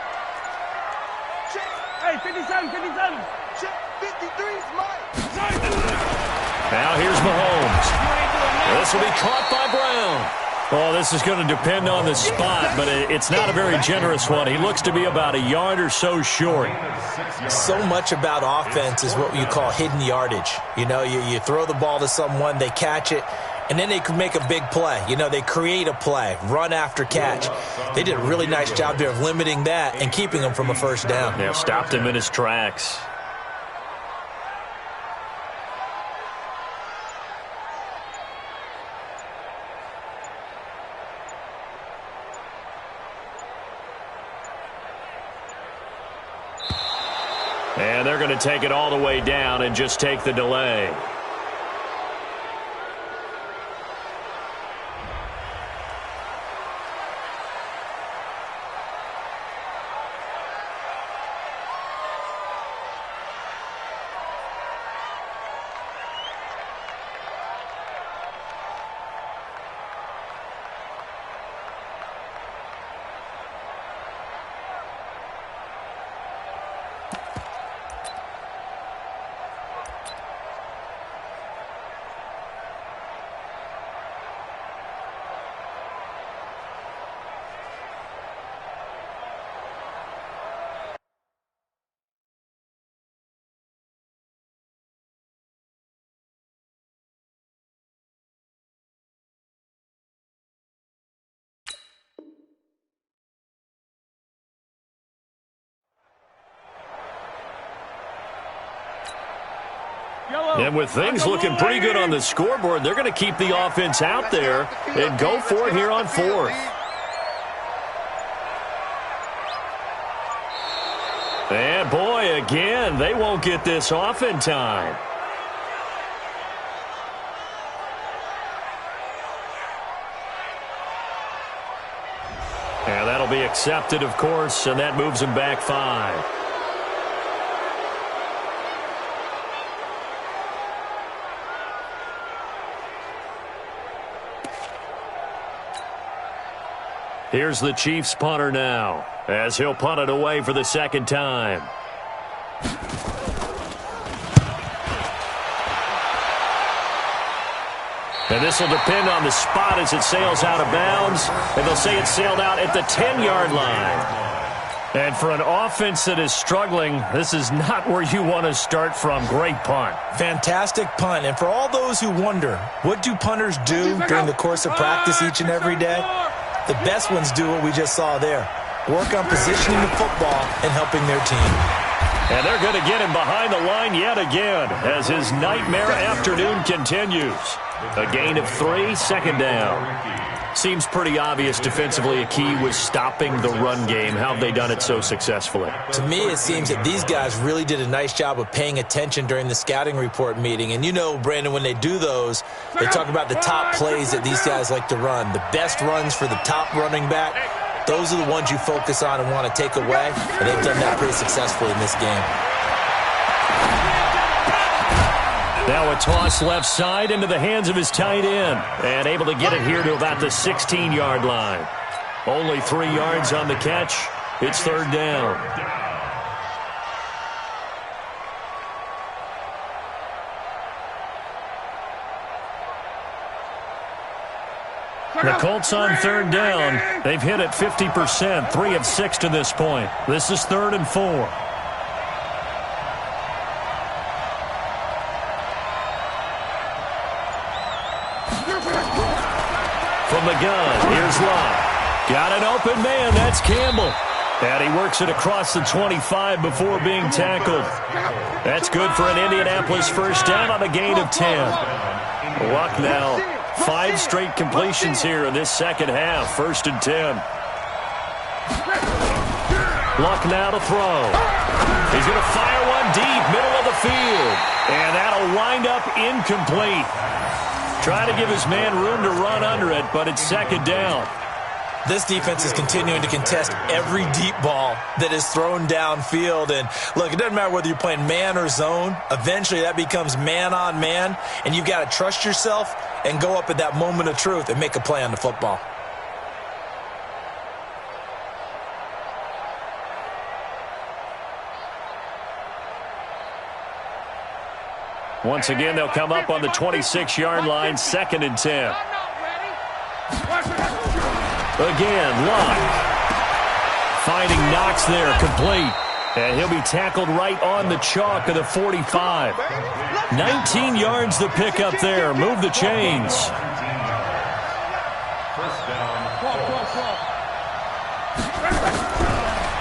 Hey, 57. 53's Mike. Now here's Mahomes. This will be caught by Brown. Well, this is going to depend on the spot, but it's not a very generous one. He looks to be about a yard or so short. So much about offense is what you call hidden yardage. You know, you throw the ball to someone, they catch it, and then they can make a big play. You know, they create a play, run after catch. They did a really nice job there of limiting that and keeping him from a first down. Yeah, stopped him in his tracks. And they're going to take it all the way down and just take the delay. And with things looking pretty good on the scoreboard, they're going to keep the offense out there and go for it here on 4th. And boy, again, they won't get this off in time. be accepted, of course, and that moves him back 5. Here's the Chiefs punter now, as he'll punt it away for the second time. And this will depend on the spot as it sails out of bounds. And they'll say it sailed out at the 10-yard line. And for an offense that is struggling, this is not where you want to start from. Great punt. Fantastic punt. And for all those who wonder, what do punters do during the course of practice each and every day? The best ones do what we just saw there. Work on positioning the football and helping their team. And they're going to get him behind the line yet again as his nightmare afternoon continues. A gain of 3, second down. Seems pretty obvious defensively a key was stopping the run game. How have they done it so successfully? To me, it seems that these guys really did a nice job of paying attention during the scouting report meeting. And you know, Brandon, when they do those, they talk about the top plays that these guys like to run. The best runs for the top running back, those are the ones you focus on and want to take away. And they've done that pretty successfully in this game. Now a toss left side into the hands of his tight end. And able to get it here to about the 16-yard line. Only 3 yards on the catch. It's third down. The Colts on third down. They've hit it 50%, 3 of 6 to this point. This is 3rd and 4. From the gun, here's Locke. Got an open man, that's Campbell. And he works it across the 25 before being tackled. That's good for an Indianapolis first down on a gain of 10. Locke now, 5 straight completions here in this second half, 1st and 10. Locke now to throw. He's going to fire one deep, middle of the field. And that'll wind up incomplete. Trying to give his man room to run under it, but it's second down. This defense is continuing to contest every deep ball that is thrown downfield. And, look, it doesn't matter whether you're playing man or zone. Eventually that becomes man on man, and you've got to trust yourself and go up at that moment of truth and make a play on the football. Once again, they'll come up on the 26-yard line, 2nd and 10. Again, Locke. Finding Knox there, complete. And he'll be tackled right on the chalk of the 45. 19 yards to pick up there. Move the chains.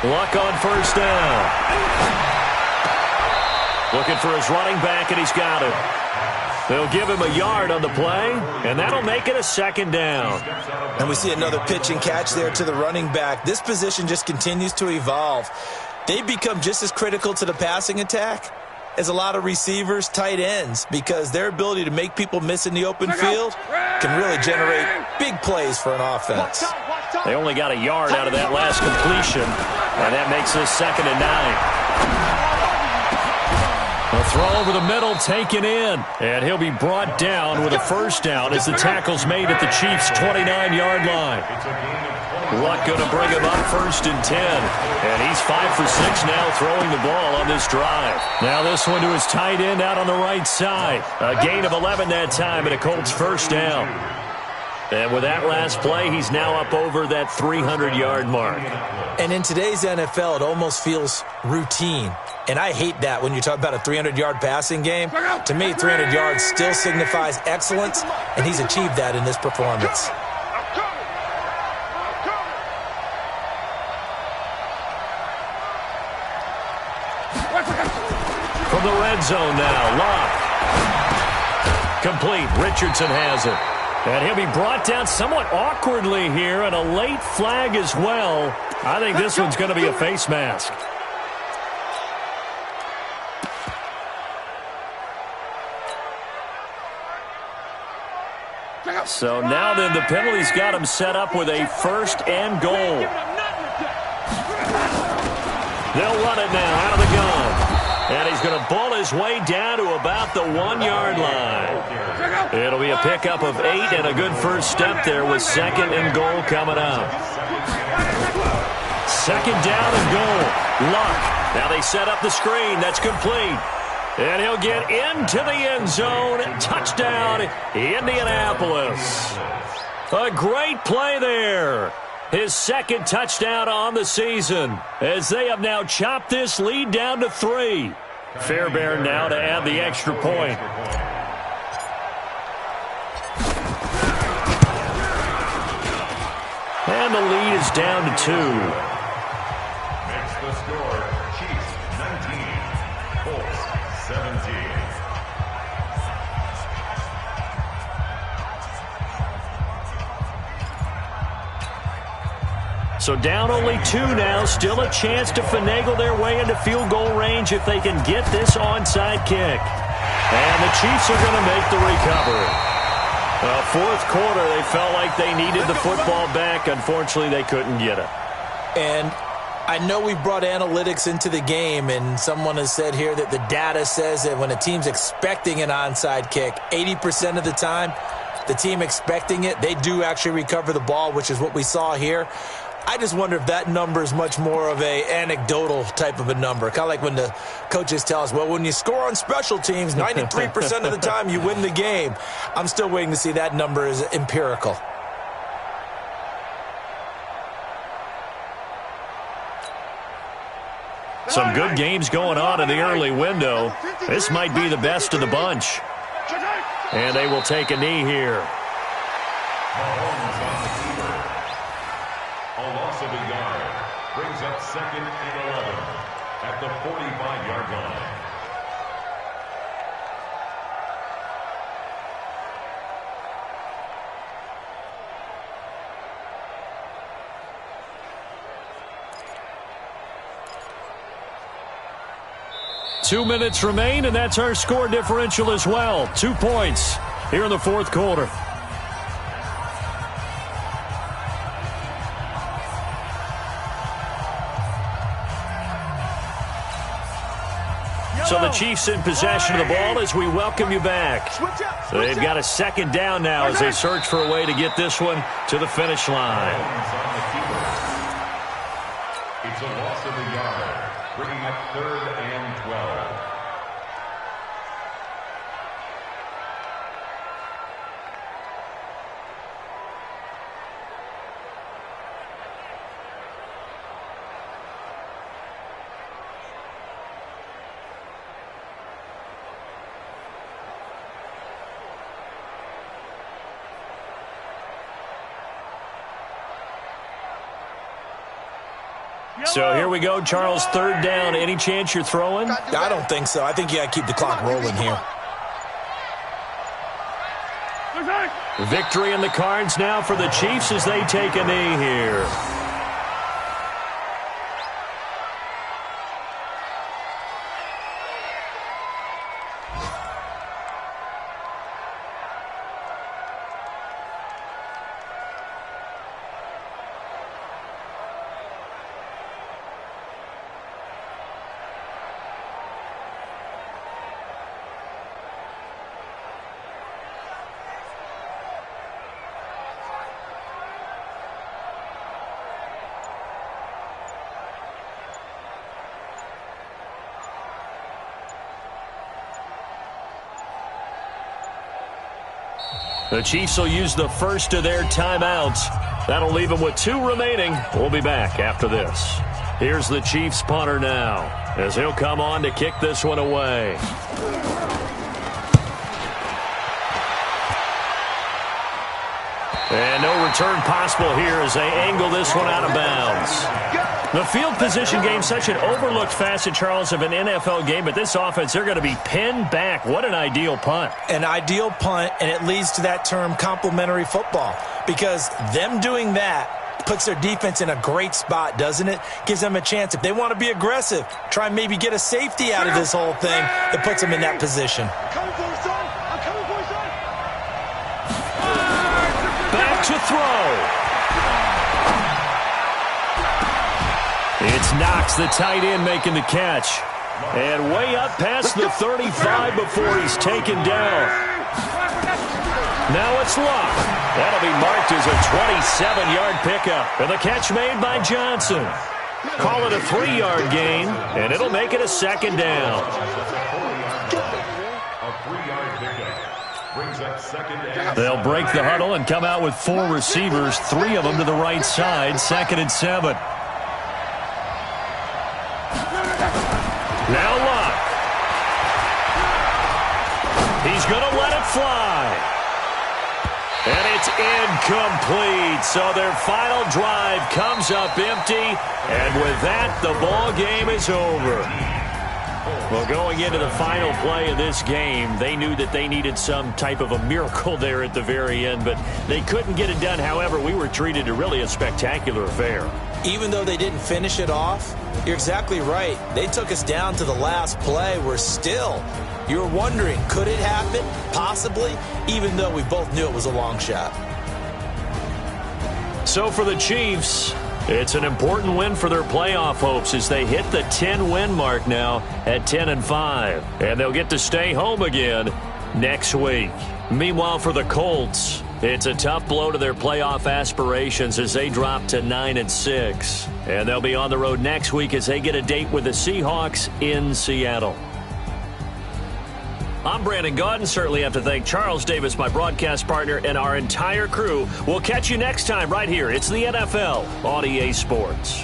Luck on first down. Looking for his running back, and he's got it. They'll give him a yard on the play, and that'll make it a second down. And we see another pitch and catch there to the running back. This position just continues to evolve. They've become just as critical to the passing attack as a lot of receivers, tight ends, because their ability to make people miss in the open field can really generate big plays for an offense. They only got a yard out of that last completion, and that makes this 2nd and 9. A throw over the middle, taken in, and he'll be brought down with a first down as the tackle's made at the Chiefs' 29-yard line. Luck going to bring him up 1st and 10, and he's 5 for 6 now throwing the ball on this drive. Now this one to his tight end out on the right side. A gain of 11 that time and a Colts first down. And with that last play, he's now up over that 300-yard mark. And in today's NFL, it almost feels routine. And I hate that when you talk about a 300-yard passing game. To me, 300 yards still signifies excellence, and he's achieved that in this performance. From the red zone now, Locke. Complete. Richardson has it. And he'll be brought down somewhat awkwardly here, and a late flag as well. I think this one's going to be a face mask. So now then the penalty's got him set up with a 1st and goal. They'll run it now out of the gun. And he's going to bull his way down to about the 1-yard line. It'll be a pickup of 8 and a good first step there with 2nd and goal coming up. 2nd down and goal. Luck. Now they set up the screen. That's complete. And he'll get into the end zone. Touchdown, Indianapolis. A great play there. His 2nd touchdown on the season as they have now chopped this lead down to 3. Fairbairn now to add the extra point. And the lead is down to 2. Makes the score Chiefs 19, Colts 17. So down only 2 now. Still a chance to finagle their way into field goal range if they can get this onside kick. And the Chiefs are going to make the recovery. Fourth quarter, they felt like they needed the football back. Unfortunately, they couldn't get it. And I know we brought analytics into the game, and someone has said here that the data says that when a team's expecting an onside kick, 80% of the time, the team expecting it, they do actually recover the ball, which is what we saw here. I just wonder if that number is much more of a anecdotal type of a number. Kind of like when the coaches tell us, well, when you score on special teams, 93% of the time you win the game. I'm still waiting to see that number is empirical. Some good games going on in the early window. This might be the best of the bunch. And they will take a knee here. A loss of a yard brings up 2nd and 11 at the 45-yard line. Two minutes remain, and that's our score differential as well. 2 points here in the fourth quarter. So the Chiefs in possession of the ball as we welcome you back. They've got a 2nd down now as they search for a way to get this one to the finish line. It's a loss of a yard, bringing up 3rd and 12. So here we go, Charles, 3rd down. Any chance you're throwing? I don't think so. I think you got to keep the clock rolling here. Victory in the cards now for the Chiefs as they take a knee here. The Chiefs will use the first of their timeouts. That'll leave them with 2 remaining. We'll be back after this. Here's the Chiefs punter now as he'll come on to kick this one away. And no return possible here as they angle this one out of bounds. The field position game, such an overlooked facet, Charles, of an NFL game, but this offense, they're going to be pinned back. What an ideal punt. An ideal punt, and it leads to that term complementary football, because them doing that puts their defense in a great spot, doesn't it? Gives them a chance. If they want to be aggressive, try and maybe get a safety out of this whole thing, it puts them in that position. Back to throw. It's Knox, the tight end, making the catch. And way up past the 35 before he's taken down. Now it's Luck. That'll be marked as a 27-yard pickup. And the catch made by Johnson. Call it a 3-yard gain, and it'll make it a second down. They'll break the huddle and come out with 4 receivers, 3 of them to the right side, 2nd and 7. Now Luck. He's going to let it fly. And it's incomplete. So their final drive comes up empty. And with that, the ball game is over. Well, going into the final play of this game, they knew that they needed some type of a miracle there at the very end, but they couldn't get it done. However, we were treated to really a spectacular affair. Even though they didn't finish it off, you're exactly right. They took us down to the last play. We're still, you're wondering, could it happen? Possibly, even though we both knew it was a long shot. So for the Chiefs, it's an important win for their playoff hopes as they hit the 10-win mark now at 10-5. And they'll get to stay home again next week. Meanwhile, for the Colts, it's a tough blow to their playoff aspirations as they drop to 9-6. And they'll be on the road next week as they get a date with the Seahawks in Seattle. I'm Brandon Gaudin. Certainly have to thank Charles Davis, my broadcast partner, and our entire crew. We'll catch you next time right here. It's the NFL on EA Sports.